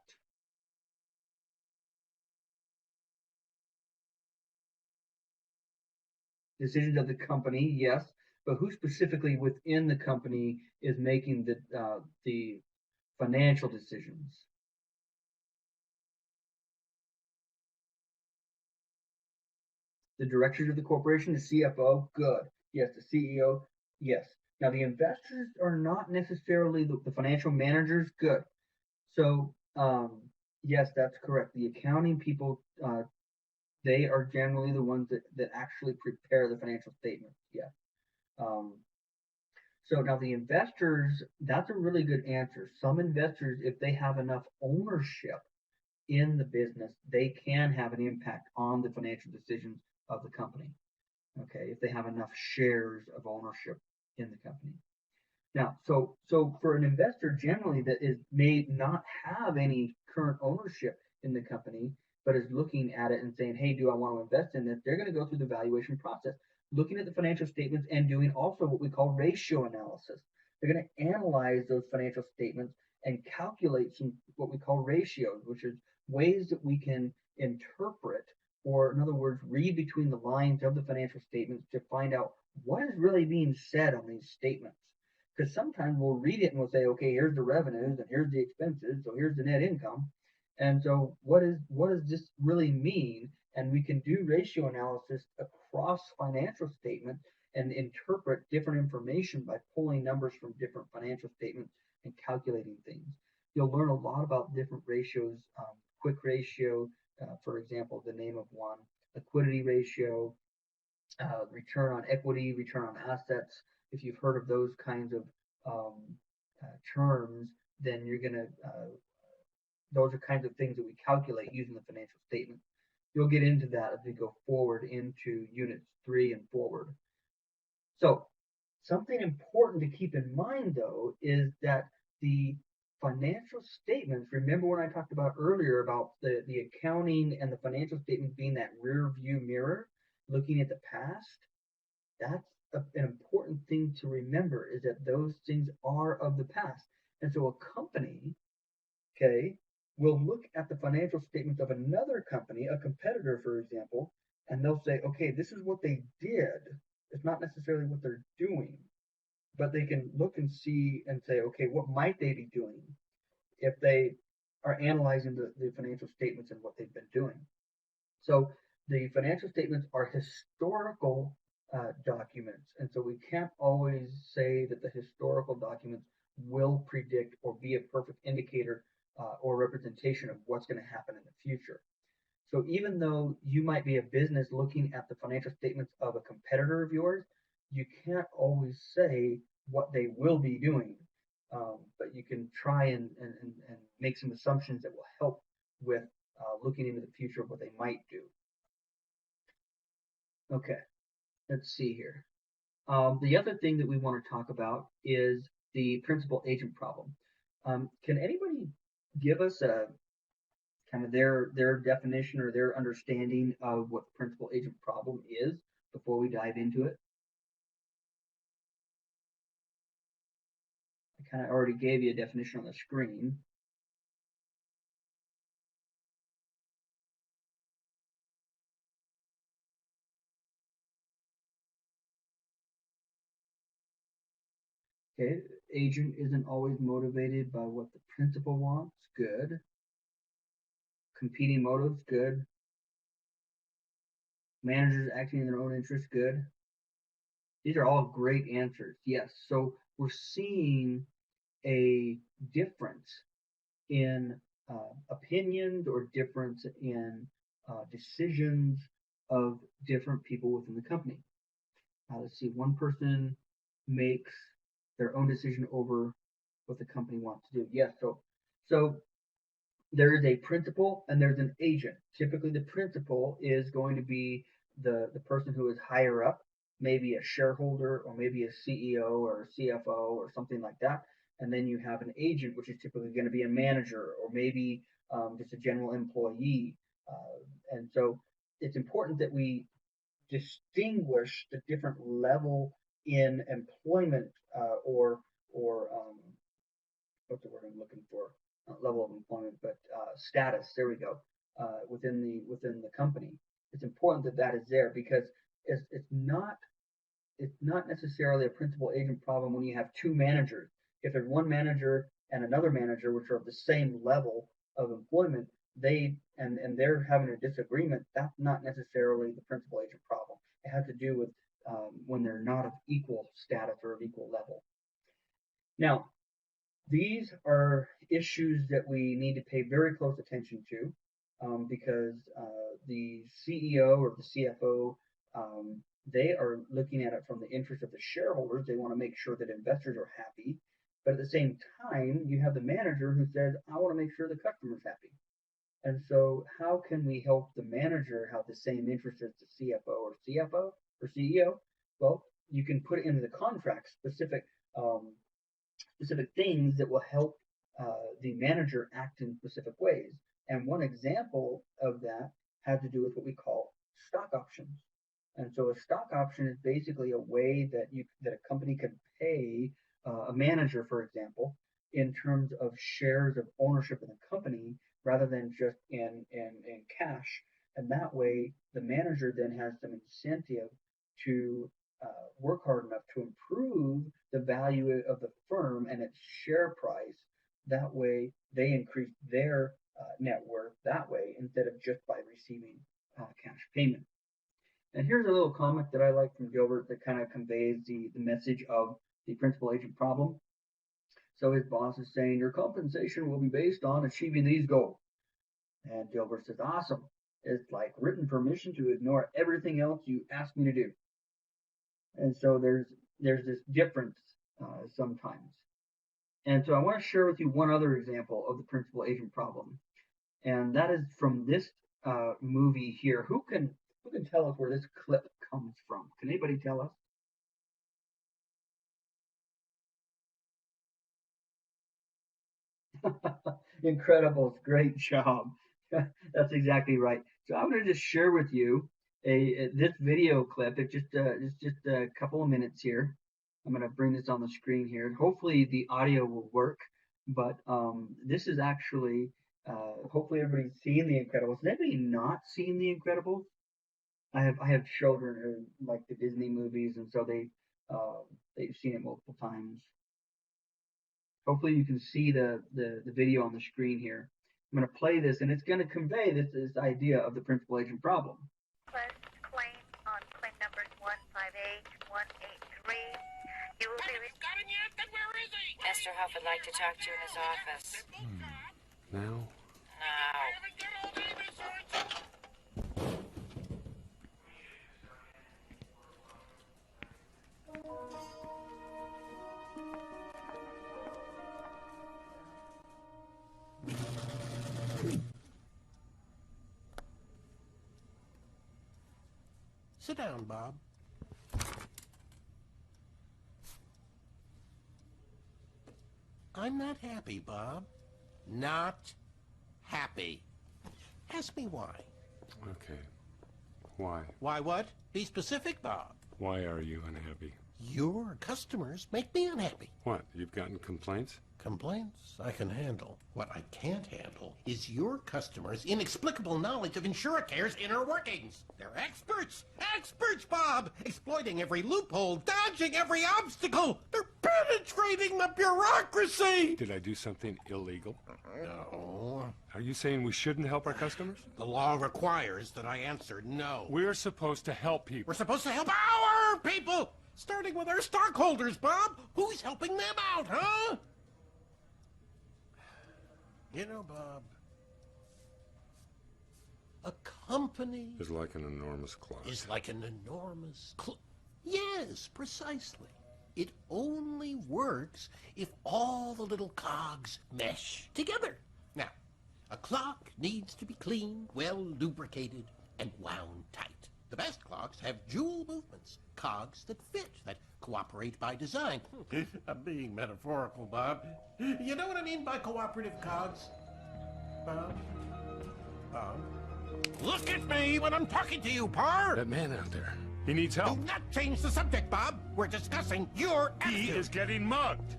Decisions of the company, yes, but who specifically within the company is making the financial decisions? The directors of the corporation, the CFO, good. Yes, the CEO, yes. Now the investors are not necessarily the financial managers, good. So yes, that's correct. The accounting people, they are generally the ones that actually prepare the financial statements. Yeah. Um, so now the investors, that's a really good answer. Some investors, if they have enough ownership in the business, they can have an impact on the financial decisions of the company. Okay, if they have enough shares of ownership in the company. Now, so for an investor generally that is may not have any current ownership in the company, but is looking at it and saying, "Hey, do I want to invest in this?" They're going to go through the valuation process, looking at the financial statements and doing also what we call ratio analysis. They're going to analyze those financial statements and calculate some what we call ratios, which is ways that we can interpret, or in other words, read between the lines of the financial statements to find out what is really being said on these statements. Because sometimes we'll read it and we'll say, okay, here's the revenues and here's the expenses, so here's the net income. And so what does this really mean? And we can do ratio analysis across financial statements and interpret different information by pulling numbers from different financial statements and calculating things. You'll learn a lot about different ratios, quick ratio, for example, the name of one, liquidity ratio, return on equity, return on assets. If you've heard of those kinds of um, terms, then you're going to, those are kinds of things that we calculate using the financial statement. You'll get into that as we go forward into units 3 and forward. So, something important to keep in mind though is that the financial statements, remember when I talked about earlier about the accounting and the financial statements being that rear view mirror, looking at the past, that's an important thing to remember is that those things are of the past. And so a company, okay, will look at the financial statements of another company, a competitor, for example, and they'll say, okay, this is what they did. It's not necessarily what they're doing, but they can look and see and say, okay, what might they be doing if they are analyzing the financial statements and what they've been doing. So the financial statements are historical documents, and so we can't always say that the historical documents will predict or be a perfect indicator or representation of what's going to happen in the future. So even though you might be a business looking at the financial statements of a competitor of yours, you can't always say what they will be doing, but you can try and make some assumptions that will help with looking into the future of what they might do. Okay, let's see here. The other thing that we want to talk about is the principal agent problem. Can anybody give us a kind of their definition or their understanding of what the principal agent problem is before we dive into it? I kind of already gave you a definition on the screen. Okay, agent isn't always motivated by what the principal wants. Good. Competing motives. Good. Managers acting in their own interest. Good. These are all great answers. Yes. So we're seeing a difference in opinions or difference in decisions of different people within the company. Let's see, one person makes their own decision over what the company wants to do. Yes, so there is a principal and there's an agent. Typically, the principal is going to be the person who is higher up, maybe a shareholder or maybe a CEO or a CFO or something like that. And then you have an agent, which is typically going to be a manager or maybe just a general employee. And so it's important that we distinguish the different level in employment or what's the word I'm looking for? Not level of employment, but status. There we go. Within the company, it's important that that is there because it's not necessarily a principal agent problem when you have two managers. If there's one manager and another manager which are of the same level of employment, they're having a disagreement. That's not necessarily the principal agent problem. It has to do with when they're not of equal status or of equal level. Now, these are issues that we need to pay very close attention to because the CEO or the CFO, they are looking at it from the interest of the shareholders. They want to make sure that investors are happy. But at the same time, you have the manager who says, I want to make sure the customer's happy. And so how can we help the manager have the same interest as the CFO or CEO? Well, you can put it into the contract specific things that will help the manager act in specific ways. And one example of that has to do with what we call stock options. And so a stock option is basically a way that a company can pay a manager, for example, in terms of shares of ownership in the company rather than just in cash. And that way, the manager then has some incentive to work hard enough to improve the value of the firm and its share price. That way, they increase their net worth that way instead of just by receiving cash payment. And here's a little comment that I like from Gilbert that kind of conveys the message of the principal agent problem. So his boss is saying, your compensation will be based on achieving these goals. And Gilbert says, awesome. It's like written permission to ignore everything else you ask me to do. And so there's this difference sometimes. And so I want to share with you one other example of the principal agent problem. And that is from this movie here. Who can tell us where this clip comes from? Can anybody tell us? Incredibles, great job. That's exactly right. So I'm going to just share with you this video clip. It's just a couple of minutes here. I'm going to bring this on the screen here. Hopefully the audio will work, but this is actually hopefully everybody's seen The Incredibles. Has anybody not seen The Incredibles? I have children who like the Disney movies, and so they've seen it multiple times. Hopefully you can see the video on the screen here. I'm going to play this, and it's going to convey this idea of the principal agent problem. Claim on claim numbers 158, 183. You will be... Got him yet? Then where is he? Mr. Huff would like to talk to you in his office. Now? Now. I haven't got all day, Miss Orange. Sit down, Bob. I'm not happy, Bob. Not happy. Ask me why. Okay. Why? Why what? Be specific, Bob. Why are you unhappy? Your customers make me unhappy. What? You've gotten complaints? Complaints I can handle. What I can't handle is your customers' inexplicable knowledge of InsureCare's inner workings. They're experts! Experts, Bob! Exploiting every loophole, dodging every obstacle! They're penetrating the bureaucracy! Did I do something illegal? No. Are you saying we shouldn't help our customers? The law requires that I answer no. We're supposed to help people. We're supposed to help our people! Starting with our stockholders, Bob! Who's helping them out, huh? You know, Bob, a company It's like an enormous clock. is like an enormous Yes, precisely. It only works if all the little cogs mesh together. Now, a clock needs to be clean, well lubricated, and wound tight. The best clocks have jewel movements, cogs that fit, that cooperate by design. I'm being metaphorical, Bob. You know what I mean by cooperative cogs? Bob? Bob? Look at me when I'm talking to you, Par! That man out there, he needs help. Do not change the subject, Bob. We're discussing your attitude. He is getting mugged.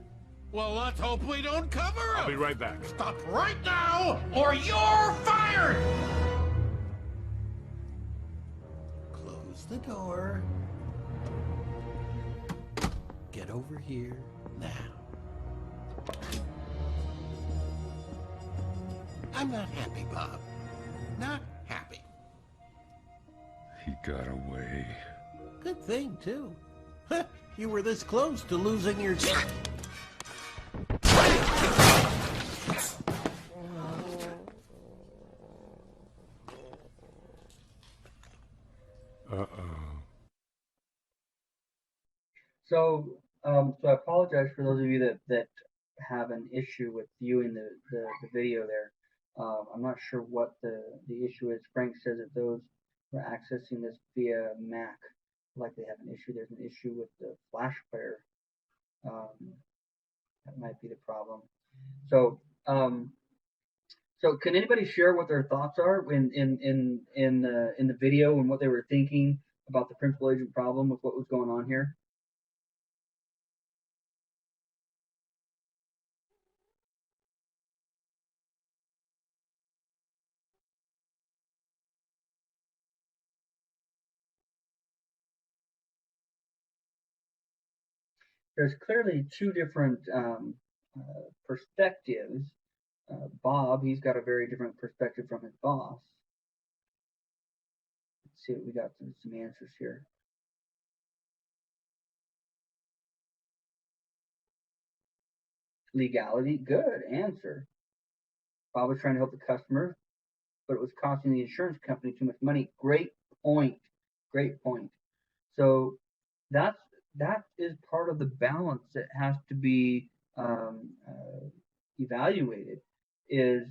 Well, let's hope we don't cover him. I'll be right back. Stop right now, or you're fired! Close the door. Get over here now. I'm not happy, Bob. Not happy. He got away. Good thing, too. You were this close to losing your... So I apologize for those of you that have an issue with viewing the video there. I'm not sure what the issue is. Frank says that those who are accessing this via Mac likely have an issue. There's an issue with the Flash player. That might be the problem. So so can anybody share what their thoughts are in the video and what they were thinking about the principal agent problem with what was going on here? There's clearly two different perspectives. Bob, he's got a very different perspective from his boss. Let's see what we got some answers here. Legality, good answer. Bob was trying to help the customer, but it was costing the insurance company too much money. Great point. Great point. So that is part of the balance that has to be evaluated. Is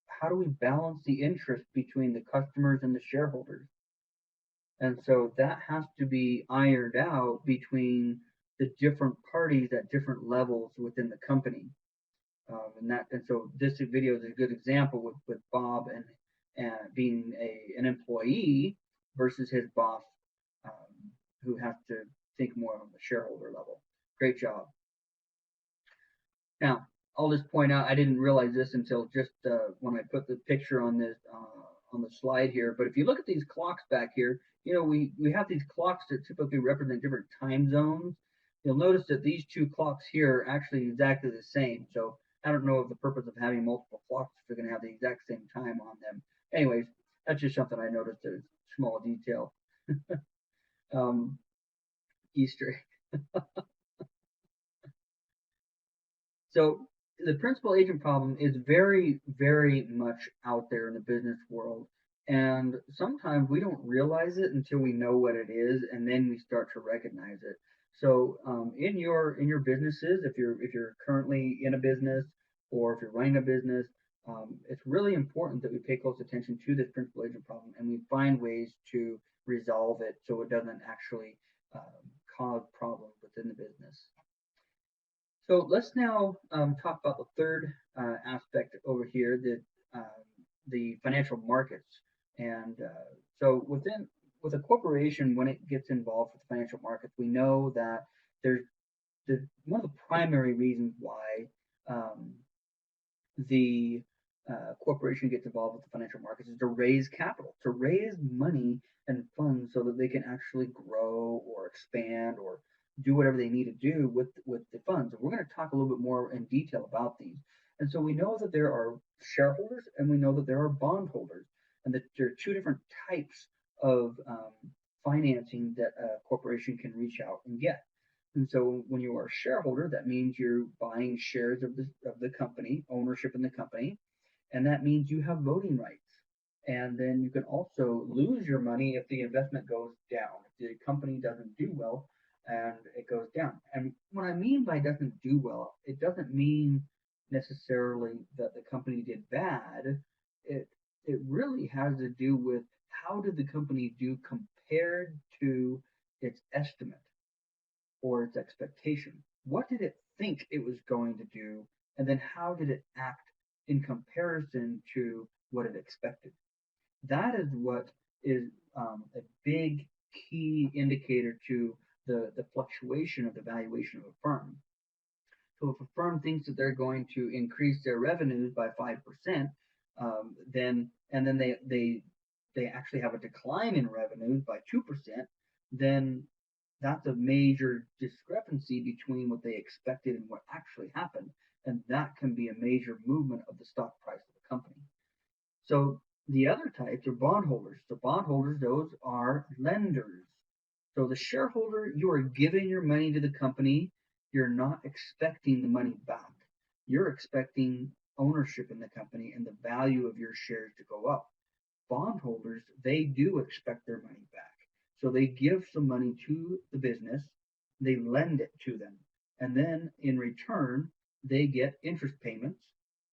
how do we balance the interest between the customers and the shareholders? And so that has to be ironed out between the different parties at different levels within the company. And so this video is a good example with Bob and being an employee versus his boss, who has to think more on the shareholder level. Great job. Now, I'll just point out, I didn't realize this until just when I put the picture on this on the slide here. But if you look at these clocks back here, we have these clocks that typically represent different time zones. You'll notice that these two clocks here are actually exactly the same. So I don't know of the purpose of having multiple clocks if they're going to have the exact same time on them. Anyways, that's just something I noticed, a small detail. Easter. So the principal agent problem is very, very much out there in the business world. And sometimes we don't realize it until we know what it is, and then we start to recognize it. So in your businesses, if you're currently in a business or if you're running a business, it's really important that we pay close attention to this principal agent problem and we find ways to resolve it so it doesn't actually cause problems within the business. So let's now talk about the third aspect over here, the financial markets. And so with a corporation, when it gets involved with financial markets, we know that there's one of the primary reasons why the corporation gets involved with the financial markets is to raise capital, to raise money and funds so that they can actually grow or expand or do whatever they need to do with the funds. And we're going to talk a little bit more in detail about these. And so we know that there are shareholders and we know that there are bondholders, and that there are two different types of financing that a corporation can reach out and get. And so when you are a shareholder, that means you're buying shares of the company, ownership in the company, and that means you have voting rights. And then you can also lose your money if the investment goes down, if the company doesn't do well and it goes down. And what I mean by doesn't do well, it doesn't mean necessarily that the company did bad. It really has to do with how did the company do compared to its estimate or its expectation. What did it think it was going to do, and then how did it act in comparison to what it expected? That is what is a big key indicator to the fluctuation of the valuation of a firm. So if a firm thinks that they're going to increase their revenues by 5%, then they actually have a decline in revenues by 2%, then that's a major discrepancy between what they expected and what actually happened, and that can be a major movement of the stock price of the company. So the other types are bondholders. So bondholders, those are lenders. So the shareholder, you are giving your money to the company. You're not expecting the money back. You're expecting ownership in the company and the value of your shares to go up. Bondholders, they do expect their money back. So they give some money to the business, they lend it to them, and then in return, they get interest payments.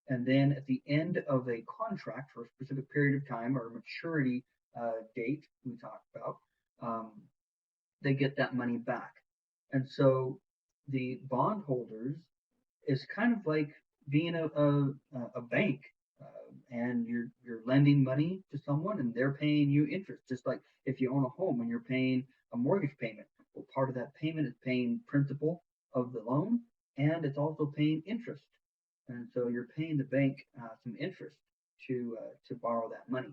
And then at the end of a contract for a specific period of time or a maturity date, we talked about, um, they get that money back. And so the bondholders is kind of like being a bank, and you're lending money to someone and they're paying you interest, just like if you own a home and you're paying a mortgage payment. Well, part of that payment is paying principal of the loan, and it's also paying interest. And so you're paying the bank some interest to borrow that money.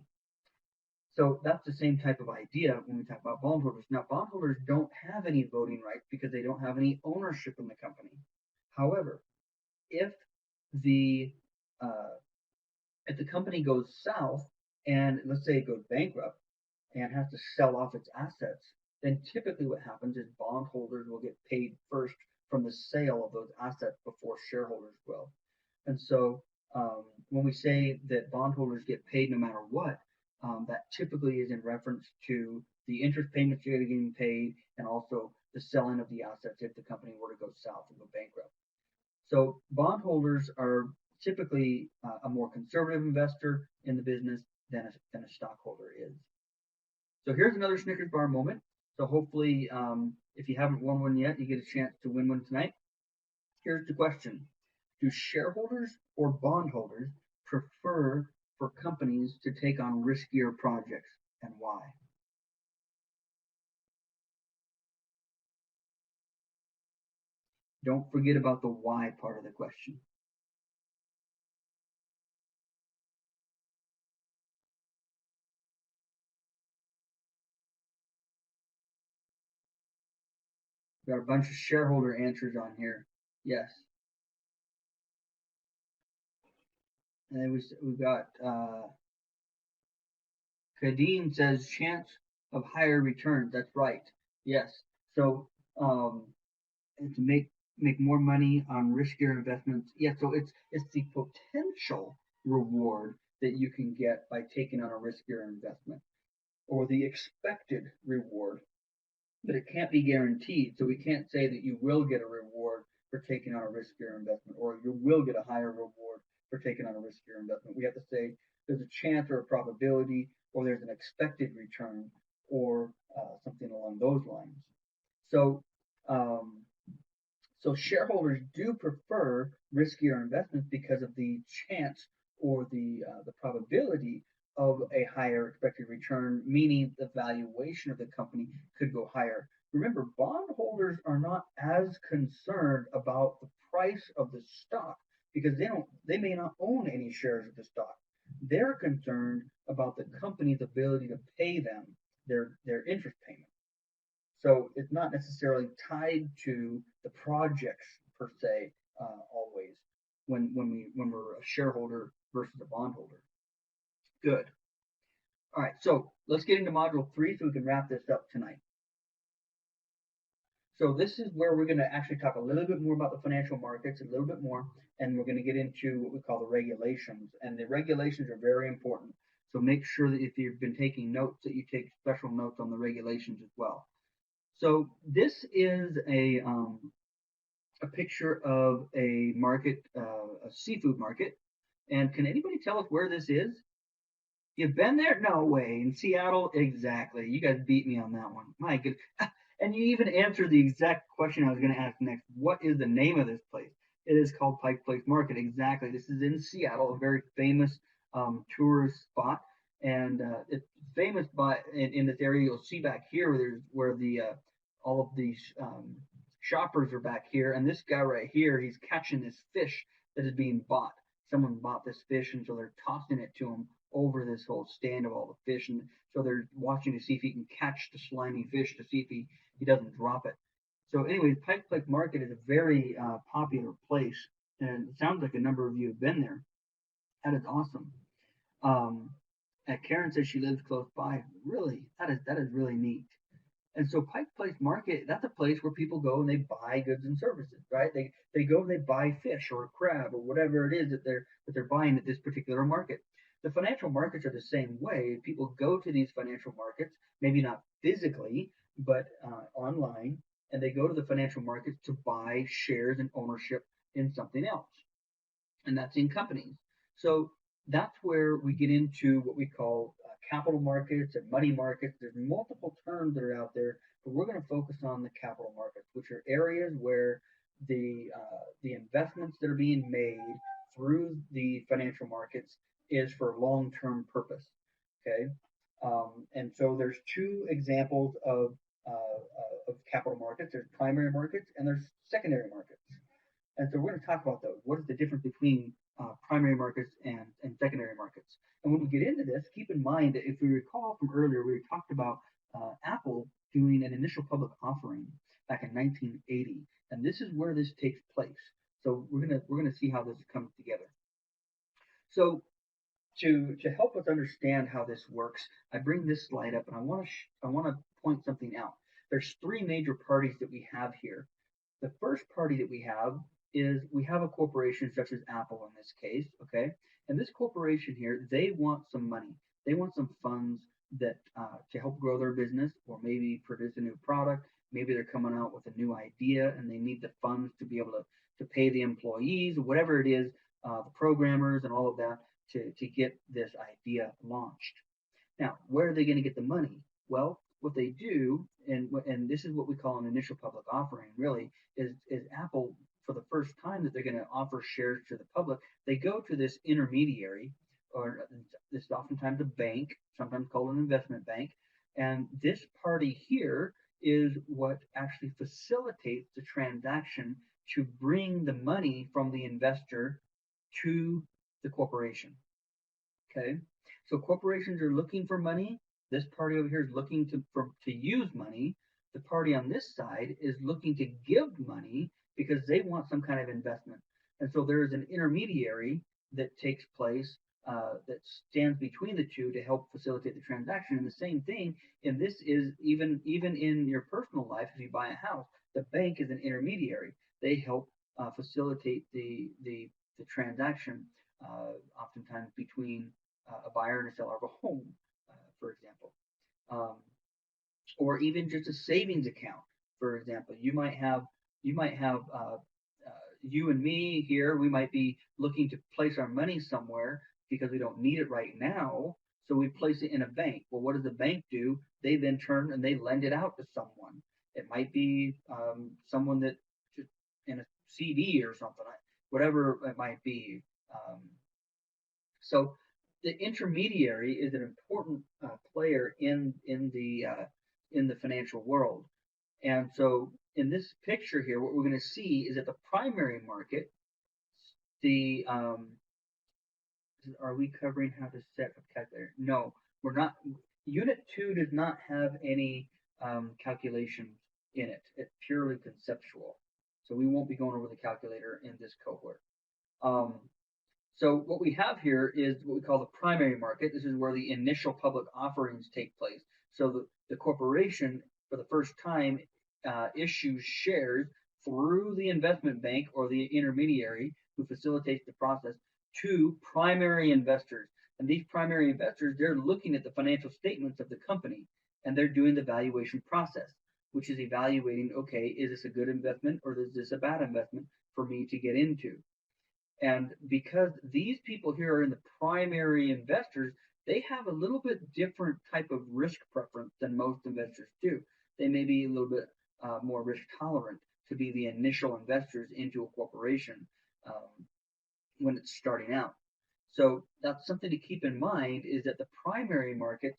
So that's the same type of idea when we talk about bondholders. Now, bondholders don't have any voting rights because they don't have any ownership in the company. However, if the uh, if the company goes south and let's say it goes bankrupt and has to sell off its assets, then typically what happens is bondholders will get paid first from the sale of those assets before shareholders will. And so when we say that bondholders get paid no matter what, that typically is in reference to the interest payments you're getting paid and also the selling of the assets if the company were to go south and go bankrupt. So bondholders are typically a more conservative investor in the business than a stockholder is. So here's another Snickers bar moment. So hopefully, if you haven't won one yet, you get a chance to win one tonight. Here's the question: do shareholders or bondholders prefer for companies to take on riskier projects, and why? Don't forget about the why part of the question. We've got a bunch of shareholder answers on here. Yes. And then we've got Kadeem says chance of higher returns. That's right. Yes. So and to make more money on riskier investments. Yeah. So it's the potential reward that you can get by taking on a riskier investment, or the expected reward, but it can't be guaranteed. So we can't say that you will get a reward for taking on a riskier investment, or you will get a higher reward for taking on a riskier investment. We have to say there's a chance or a probability, or there's an expected return, or something along those lines. So, um, so shareholders do prefer riskier investments because of the chance or the probability of a higher expected return, meaning the valuation of the company could go higher. Remember, bondholders are not as concerned about the price of the stock because they may not own any shares of the stock. They're concerned about the company's ability to pay them their interest payment. So it's not necessarily tied to the projects per se, always when we're a shareholder versus a bondholder. Good. All right, so let's get into module 3 so we can wrap this up tonight. So this is where we're going to actually talk a little bit more about the financial markets, a little bit more, and we're going to get into what we call the regulations. And the regulations are very important. So make sure that if you've been taking notes, that you take special notes on the regulations as well. So this is a picture of a market, a seafood market. And can anybody tell us where this is? You've been there? No way. In Seattle? Exactly. You guys beat me on that one. My goodness. And you even answered the exact question I was going to ask next. What is the name of this place? It is called Pike Place Market. Exactly. This is in Seattle, a very famous tourist spot. And it's famous in this area. You'll see back here where the all of these shoppers are back here, and this guy right here, he's catching this fish that is being bought. Someone bought this fish, and so they're tossing it to him over this whole stand of all the fish, and so they're watching to see if he can catch the slimy fish to see if he doesn't drop it. So, anyways, Pike Place Market is a very popular place, and it sounds like a number of you have been there. That is awesome. Um, and Karen says she lives close by. Really, that is really neat. And so Pike Place Market, that's a place where people go and they buy goods and services, right? They go and they buy fish or crab or whatever it is that they're buying at this particular market. The financial markets are the same way. People go to these financial markets, maybe not physically, but online, and they go to the financial markets to buy shares and ownership in something else, and that's in companies. So that's where we get into what we call capital markets and money markets. There's multiple terms that are out there, but we're going to focus on the capital markets, which are areas where the investments that are being made through the financial markets is for long-term purpose. Okay, and so there's two examples of capital markets. There's primary markets and there's secondary markets. And so we're going to talk about those. What is the difference between primary markets and secondary markets? And when we get into this, keep in mind that if we recall from earlier, we talked about Apple doing an initial public offering back in 1980, and this is where this takes place. So we're gonna see how this comes together. So to help us understand how this works, I bring this slide up, and I want to point something out. There's three major parties that we have here. The first party that we have is we have a corporation such as Apple in this case, okay? And this corporation here, they want some money. They want some funds that to help grow their business or maybe produce a new product. Maybe they're coming out with a new idea and they need the funds to be able to pay the employees or whatever it is, the programmers and all of that to get this idea launched. Now, where are they going to get the money? Well, what they do, and this is what we call an initial public offering, really, is Apple, for the first time that they're going to offer shares to the public, they go to this intermediary, or this is oftentimes a bank, sometimes called an investment bank, and this party here is what actually facilitates the transaction to bring the money from the investor to the corporation. Okay, so corporations are looking for money. This party over here is looking to use money. The party on this side is looking to give money because they want some kind of investment. And so there is an intermediary that takes place that stands between the two to help facilitate the transaction. And the same thing, and this is even in your personal life, if you buy a house, the bank is an intermediary. They help facilitate the transaction, oftentimes between a buyer and a seller of a home, for example, or even just a savings account. For example, you might have you and me here. We might be looking to place our money somewhere because we don't need it right now. So we place it in a bank. Well, what does the bank do? They then turn and they lend it out to someone. It might be someone that just in a CD or something, whatever it might be. So the intermediary is an important player in the financial world. And so in this picture here, what we're going to see is that the primary market, the are we covering how to set a calculator? No, we're not. Unit 2 does not have any calculations in it. It's purely conceptual. So we won't be going over the calculator in this cohort. So what we have here is what we call the primary market. This is where the initial public offerings take place. So the corporation, for the first time, issues shares through the investment bank or the intermediary who facilitates the process to primary investors. And these primary investors, they're looking at the financial statements of the company and they're doing the valuation process, which is evaluating, okay, is this a good investment or is this a bad investment for me to get into? And because these people here are in the primary investors, they have a little bit different type of risk preference than most investors do. They may be a little bit more risk tolerant to be the initial investors into a corporation when it's starting out. So that's something to keep in mind, is that the primary market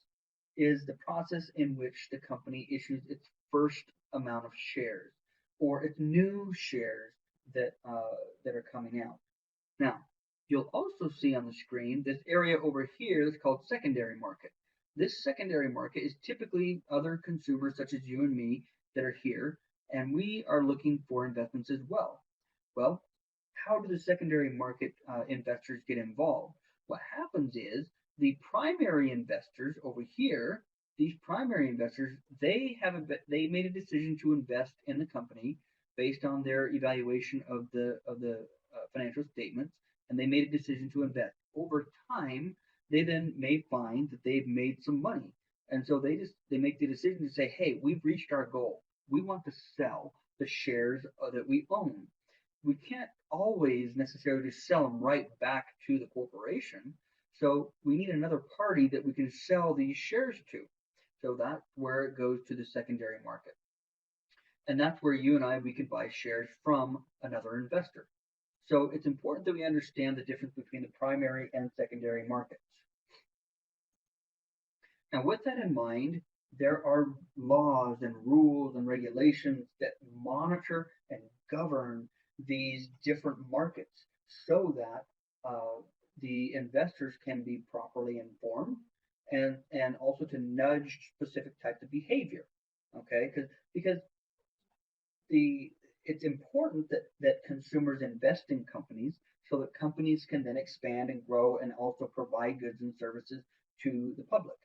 is the process in which the company issues its first amount of shares, or it's new shares that are coming out. Now, you'll also see on the screen this area over here that's called secondary market. This secondary market is typically other consumers such as you and me that are here, and we are looking for investments as well. Well, how do the secondary market investors get involved? What happens is the primary investors over here, these primary investors, they made a decision to invest in the company based on their evaluation of the financial statements, and they made a decision to invest. Over time, they then may find that they've made some money, and so they make the decision to say, "Hey, we've reached our goal. We want to sell the shares that we own." We can't always necessarily sell them right back to the corporation. So we need another party that we can sell these shares to. So that's where it goes to the secondary market. And that's where you and I, we can buy shares from another investor. So it's important that we understand the difference between the primary and secondary markets. And with that in mind, there are laws and rules and regulations that monitor and govern these different markets so that the investors can be properly informed and also to nudge specific types of behavior. Okay, because it's important that consumers invest in companies so that companies can then expand and grow and also provide goods and services to the public.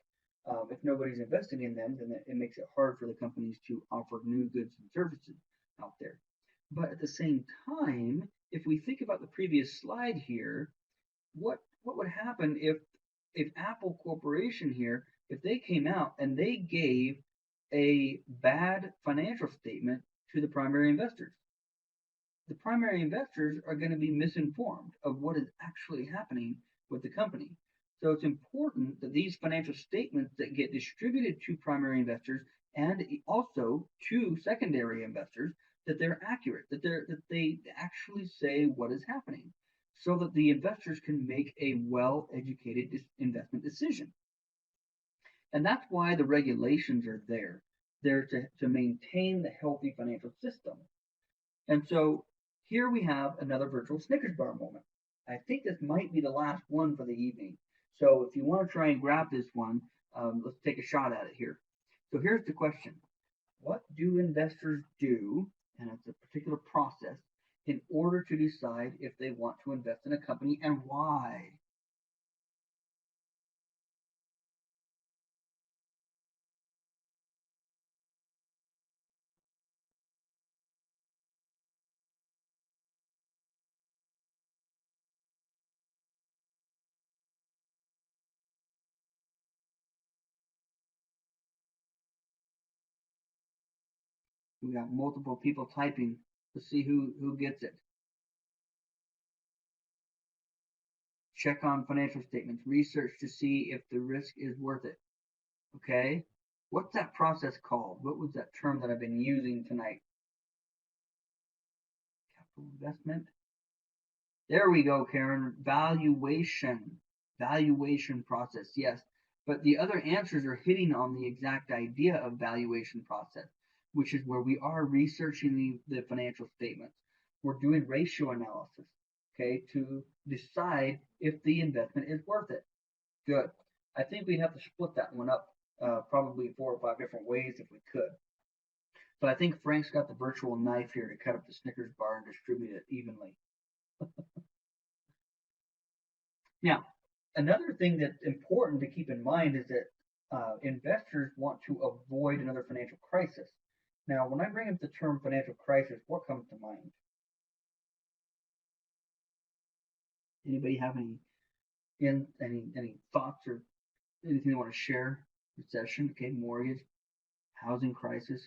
If nobody's investing in them, then it makes it hard for the companies to offer new goods and services out there. But at the same time, if we think about the previous slide here, what would happen if Apple Corporation here, if they came out and they gave a bad financial statement to the primary investors? The primary investors are going to be misinformed of what is actually happening with the company. So it's important that these financial statements that get distributed to primary investors and also to secondary investors, that they're accurate, that they actually say what is happening, so that the investors can make a well-educated investment decision. And that's why the regulations are there. They're to maintain the healthy financial system. And so here we have another virtual Snickers bar moment. I think this might be the last one for the evening. So if you want to try and grab this one, let's take a shot at it here. So here's the question. What do investors do, and it's a particular process, in order to decide if they want to invest in a company and why? We got multiple people typing. Let's see who gets it. Check on financial statements. Research to see if the risk is worth it. Okay? What's that process called? What was that term that I've been using tonight? Capital investment. There we go, Karen. Valuation. Valuation process. Yes. But the other answers are hitting on the exact idea of valuation process, which is where we are researching the financial statements. We're doing ratio analysis, okay, to decide if the investment is worth it. Good. I think we'd have to split that one up probably 4 or 5 different ways if we could. So I think Frank's got the virtual knife here to cut up the Snickers bar and distribute it evenly. Now, another thing that's important to keep in mind is that investors want to avoid another financial crisis. Now, when I bring up the term financial crisis, what comes to mind? Anybody have any thoughts or anything they want to share? Recession, okay, mortgage, housing crisis.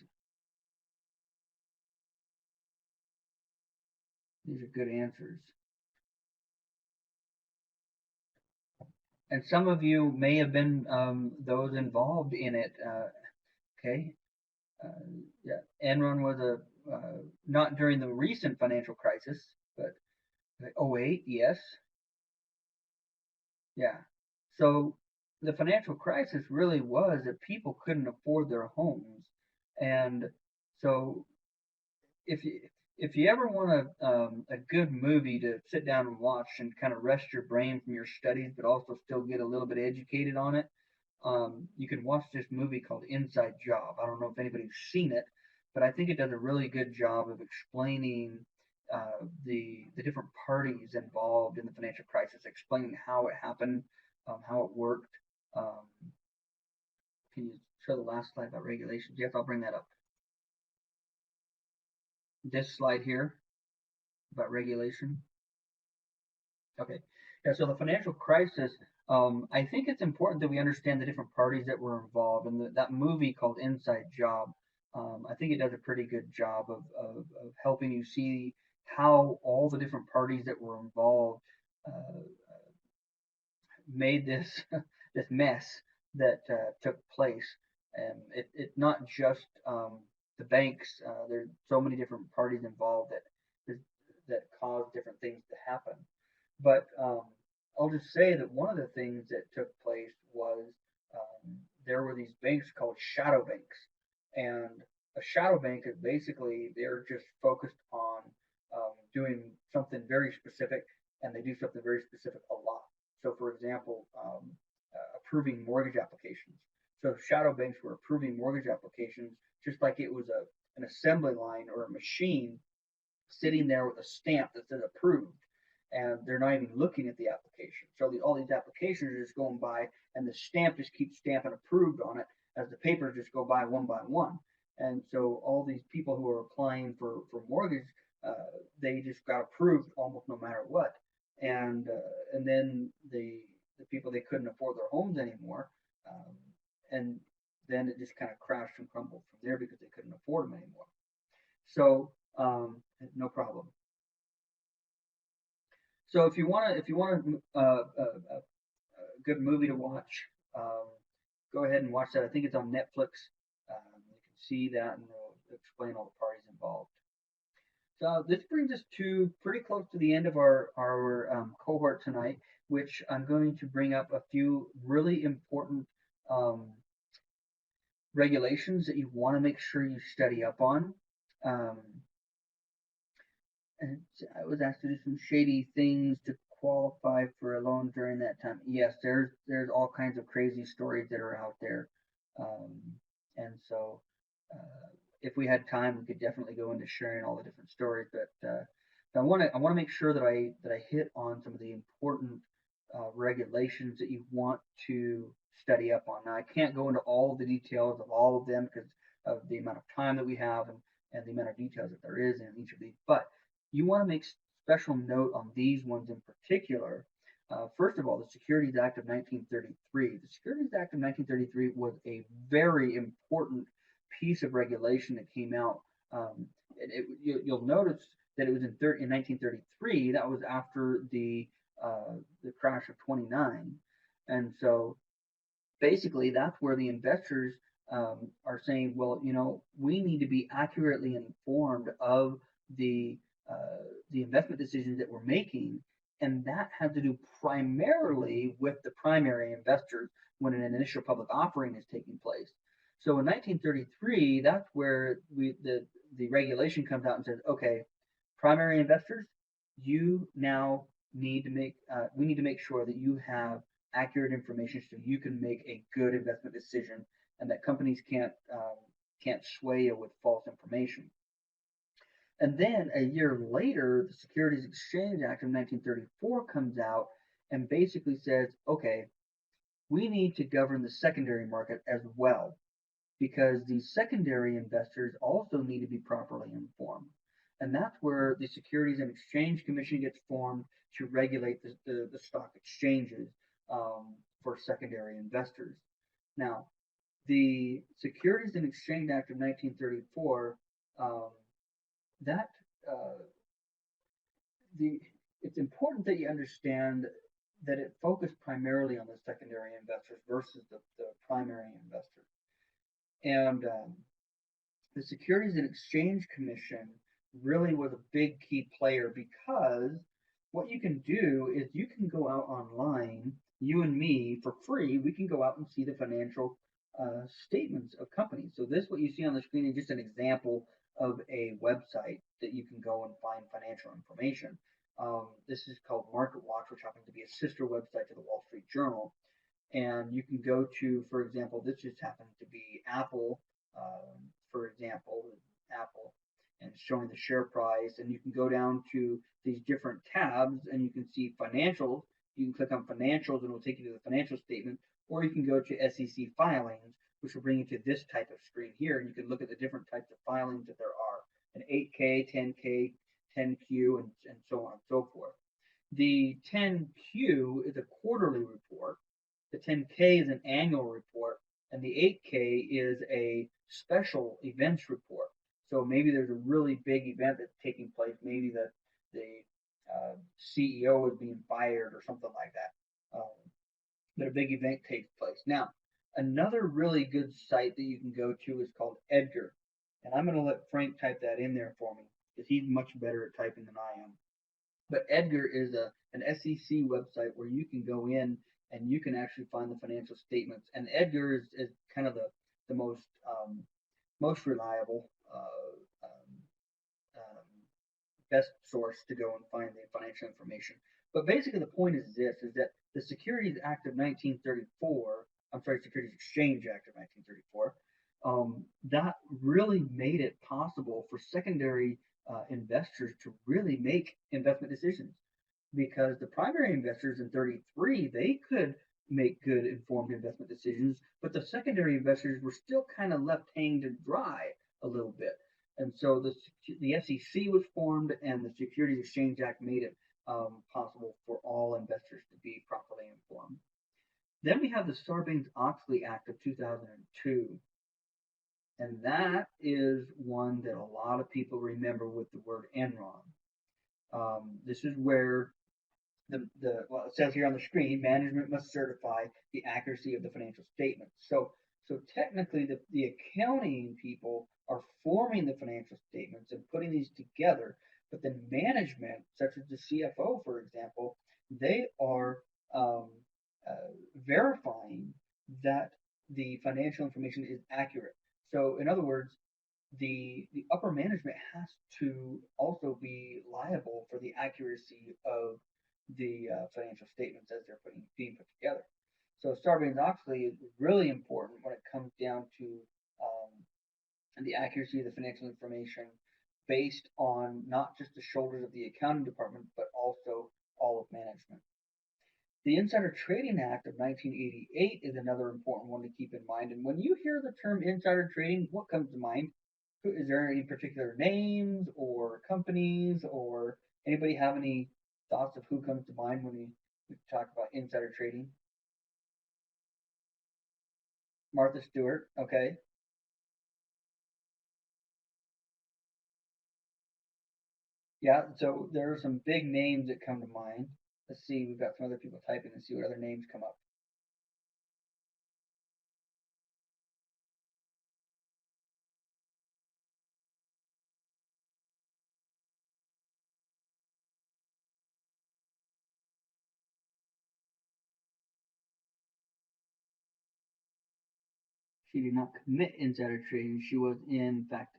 These are good answers. And some of you may have been those involved in it. Okay, yeah, Enron was not during the recent financial crisis, but '08, yes, yeah. So the financial crisis really was that people couldn't afford their homes, and so if you ever want a good movie to sit down and watch and kind of rest your brain from your studies, but also still get a little bit educated on it, you can watch this movie called Inside Job. I don't know if anybody's seen it, but I think it does a really good job of explaining the different parties involved in the financial crisis, explaining how it happened, how it worked. Um, can you show the last slide about regulations? Yes, I'll bring that up. This slide here about regulation. Okay. Yeah, so the financial crisis, I think it's important that we understand the different parties that were involved. And that movie called Inside Job, I think it does a pretty good job of helping you see how all the different parties that were involved uh, made this this mess that took place. And it's not just the banks. There's so many different parties involved that caused different things to happen. But I'll just say that one of the things that took place was there were these banks called shadow banks, and a shadow bank is basically they're just focused on doing something very specific, and they do something very specific a lot. So, for example, approving mortgage applications. So, shadow banks were approving mortgage applications just like it was an assembly line or a machine sitting there with a stamp that says approved, and they're not even looking at the application. So all these applications are just going by, and the stamp just keeps stamping approved on it as the papers just go by one. And so all these people who are applying for mortgage, they just got approved almost no matter what. And then the people they couldn't afford their homes anymore, and then it just kind of crashed and crumbled from there because they couldn't afford them anymore. So no problem. So if you want a good movie to watch, go ahead and watch that. I think it's on Netflix. You can see that, and they'll explain all the parties involved. So this brings us to pretty close to the end of our cohort tonight, which I'm going to bring up a few really important um, regulations that you want to make sure you study up on. Um, and I was asked to do some shady things to qualify for a loan during that time. Yes, there's all kinds of crazy stories that are out there, um, and so if we had time, we could definitely go into sharing all the different stories. But I want to make sure that I hit on some of the important regulations that you want to study up on. Now, I can't go into all of the details of all of them because of the amount of time that we have and the amount of details that there is in each of these. But you want to make special note on these ones in particular. First of all, the Securities Act of 1933. The Securities Act of 1933 was a very important piece of regulation that came out. You'll notice that it was in 1933. That was after the crash of 29, and so basically that's where the investors are saying, well, we need to be accurately informed of the the investment decisions that we're making, and that had to do primarily with the primary investors when an initial public offering is taking place. So in 1933, that's where the regulation comes out and says, okay, primary investors, you now need to make we need to make sure that you have accurate information so you can make a good investment decision, and that companies can't sway you with false information. And then a year later, the Securities Exchange Act of 1934 comes out and basically says, okay, we need to govern the secondary market as well, because the secondary investors also need to be properly informed. And that's where the Securities and Exchange Commission gets formed to regulate the stock exchanges for secondary investors. Now, the Securities and Exchange Act of 1934, that uh, it's important that you understand that it focused primarily on the secondary investors versus the primary investors. And the Securities and Exchange Commission really was a big key player, because what you can do is you can go out online, you and me, for free. We can go out and see the financial statements of companies. So this, what you see on the screen, is just an example of a website that you can go and find financial information. This is called Market Watch, which happens to be a sister website to the Wall Street Journal. And you can go to, for example, this just happens to be Apple, for example, Apple, and showing the share price. And you can go down to these different tabs and you can see financials. You can click on financials and it will take you to the financial statement, or you can go to SEC filings, which will bring you to this type of screen here. And you can look at the different types of filings that there are: an 8K, 10K, 10Q, and so on and so forth. The 10Q is a quarterly report. The 10K is an annual report, and the 8K is a special events report. So maybe there's a really big event that's taking place. Maybe the CEO is being fired or something like that. But a big event takes place. Now, another really good site that you can go to is called Edgar, and I'm going to let Frank type that in there for me because he's much better at typing than I am. But Edgar is an SEC website where you can go in and you can actually find the financial statements. And Edgar is kind of the most reliable, best source to go and find the financial information. But basically, the point is this: is that the Securities Act of 1934, I'm sorry, Securities Exchange Act of 1934, that really made it possible for secondary investors to really make investment decisions, because the primary investors in 33, they could make good informed investment decisions, but the secondary investors were still kind of left hanging to dry a little bit. And so the SEC was formed, and the Securities Exchange Act made it possible for all investors to be properly informed. Then we have the Sarbanes-Oxley Act of 2002, and that is one that a lot of people remember with the word Enron. This is where well, it says here on the screen, management must certify the accuracy of the financial statements. So technically, the accounting people are forming the financial statements and putting these together, but the management, such as the CFO, for example, they are verifying that the financial information is accurate. So, in other words, the upper management has to also be liable for the accuracy of the financial statements as they're being put together. So Sarbanes-Oxley is really important when it comes down to the accuracy of the financial information based on not just the shoulders of the accounting department, but also all of management. The Insider Trading Act of 1988 is another important one to keep in mind. And when you hear the term insider trading, what comes to mind? Is there any particular names or companies, or anybody have any thoughts of who comes to mind when we talk about insider trading? Martha Stewart, okay. Yeah, so there are some big names that come to mind. Let's see, we've got some other people typing and see what other names come up. She did not commit insider trading. She was, in fact,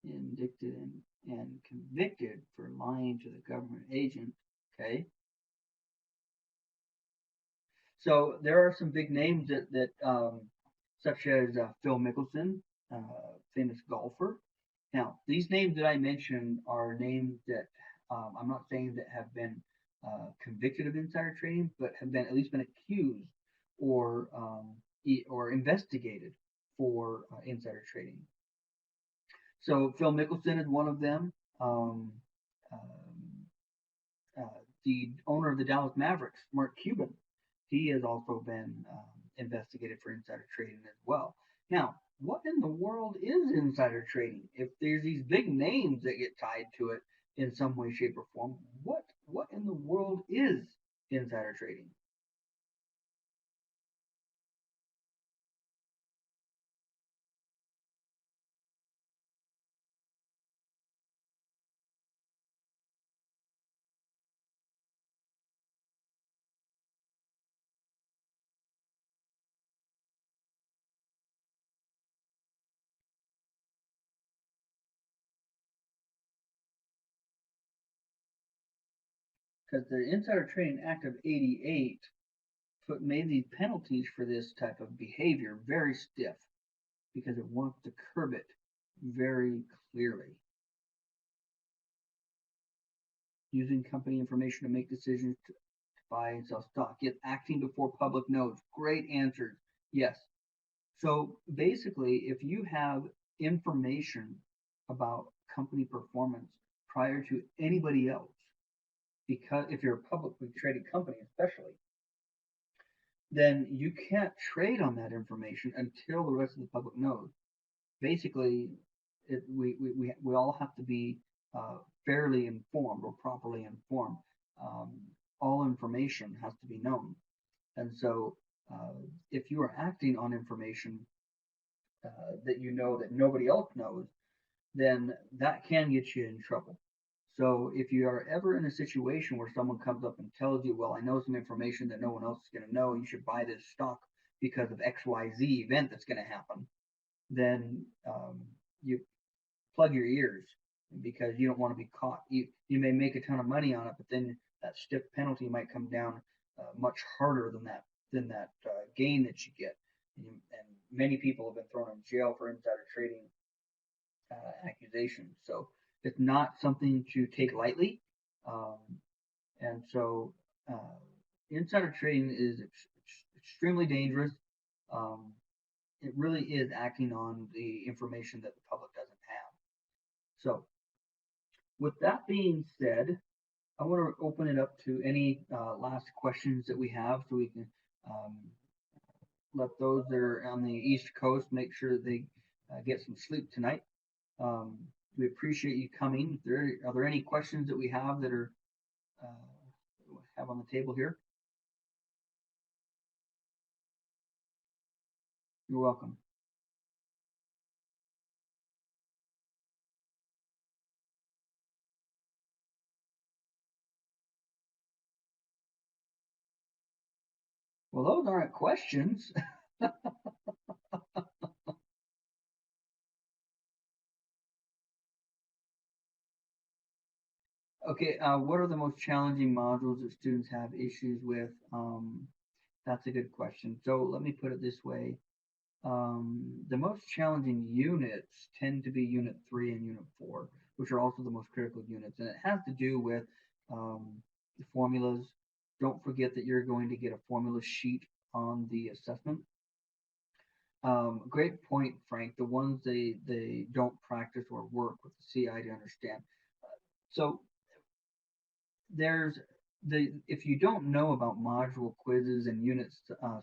indicted and convicted for lying to the government agent. Okay. So there are some big names that such as Phil Mickelson, famous golfer. Now, these names that I mentioned are names that I'm not saying that have been convicted of insider trading, but have been at least been accused or investigated for insider trading. So Phil Mickelson is one of them. The owner of the Dallas Mavericks, Mark Cuban, he has also been investigated for insider trading as well. Now, what in the world is insider trading? If there's these big names that get tied to it in some way, shape, or form, what in the world is insider trading? because the Insider Trading Act of '88 made these penalties for this type of behavior very stiff because it wants to curb it very clearly. Using company information to make decisions to buy and sell stock. Yet acting before public knows. Great answers. Yes. So basically, if you have information about company performance prior to anybody else, because if you're a publicly traded company, especially, then you can't trade on that information until the rest of the public knows. Basically, we all have to be fairly informed or properly informed. Um, all information has to be known. And so, if you are acting on information that you know that nobody else knows, then that can get you in trouble. So if you are ever in a situation where someone comes up and tells you, well, I know some information that no one else is going to know, you should buy this stock because of XYZ event that's going to happen, then you plug your ears because you don't want to be caught. You may make a ton of money on it, but then that stiff penalty might come down much harder than that gain that you get. And many people have been thrown in jail for insider trading accusations. So it's not something to take lightly. Um, and so insider trading is extremely dangerous. Um, it really is acting on the information that the public doesn't have. So with that being said, I want to open it up to any last questions that we have so we can um, let those that are on the East Coast make sure that they get some sleep tonight. Um, we appreciate you coming. Are there any questions that we have that are have on the table here? You're welcome. Well, those aren't questions. Okay, what are the most challenging modules that students have issues with? That's a good question. So let me put it this way. The most challenging units tend to be Unit 3 and Unit 4, which are also the most critical units. And it has to do with the formulas. Don't forget that you're going to get a formula sheet on the assessment. Great point, Frank. The ones they don't practice or work with the CI to understand. So there's if you don't know about module quizzes and unit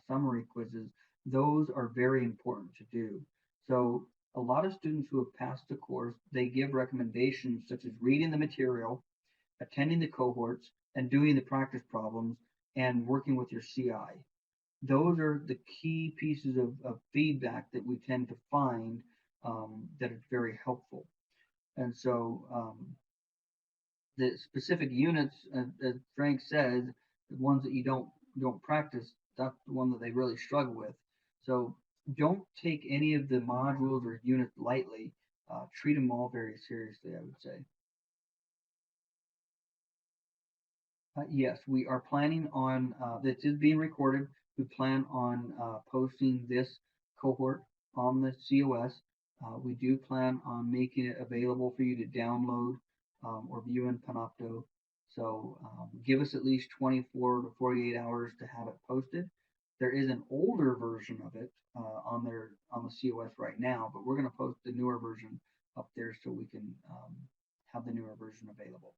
summary quizzes, those are very important to do. So a lot of students who have passed the course, they give recommendations such as reading the material, attending the cohorts, and doing the practice problems and working with your CI. Those are the key pieces of feedback that we tend to find that is very helpful. And so the specific units, as Frank says, the ones that you don't practice, that's the one that they really struggle with. So don't take any of the modules or units lightly. Treat them all very seriously, I would say. Yes, we are planning on this is being recorded. We plan on posting this cohort on the COS. We do plan on making it available for you to download or view in Panopto. So give us at least 24 to 48 hours to have it posted. There is an older version of it on the COS right now, but we're going to post the newer version up there so we can have the newer version available.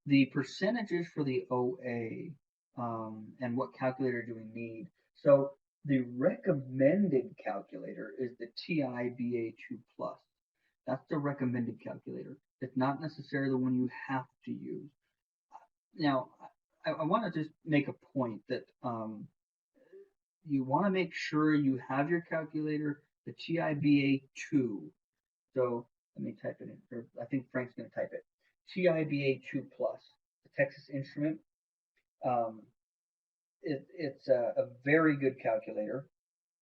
The percentages for the OA and what calculator do we need. So the recommended calculator is the TI-BA2 Plus. That's the recommended calculator. It's not necessarily the one you have to use. Now, I want to just make a point that you want to make sure you have your calculator, the TI-BA2. So let me type it in, or I think Frank's going to type it. TIBA2 Plus, the Texas Instrument. It's a very good calculator.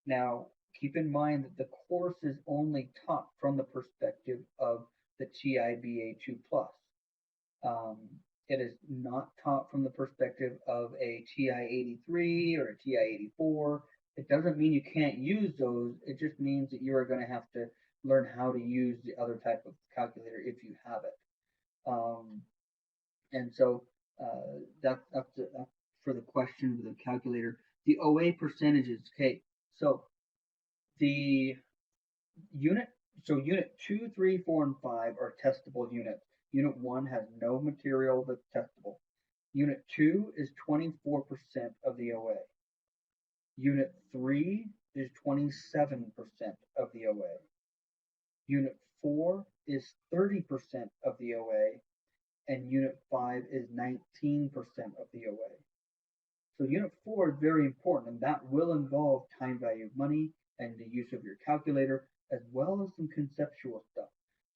Now, keep in mind that the course is only taught from the perspective of the TIBA2 Plus. It is not taught from the perspective of a TI-83 or a TI-84. It doesn't mean you can't use those. It just means that you are going to have to learn how to use the other type of calculator if you have it. And so that's for the question of the calculator. The OA percentages. Okay, so the unit unit 2, 3, 4, and 5 are testable units. Unit 1 has no material that's testable. Unit 2 is 24% of the OA. Unit 3 is 27% of the OA. Unit 4 is 30% of the OA, and Unit 5 is 19% of the OA. So Unit 4 is very important, and that will involve time value of money and the use of your calculator, as well as some conceptual stuff.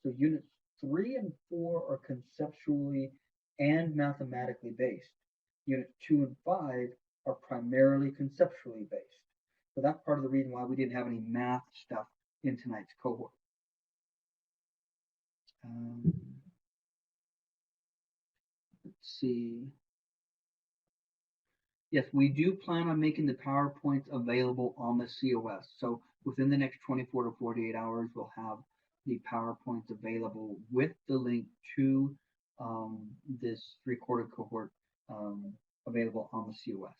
So Units 3 and 4 are conceptually and mathematically based. Units 2 and 5 are primarily conceptually based. So that's part of the reason why we didn't have any math stuff in tonight's cohort. Let's see. Yes, we do plan on making the PowerPoints available on the COS. So within the next 24 to 48 hours, we'll have the PowerPoints available with the link to this recorded cohort available on the COS.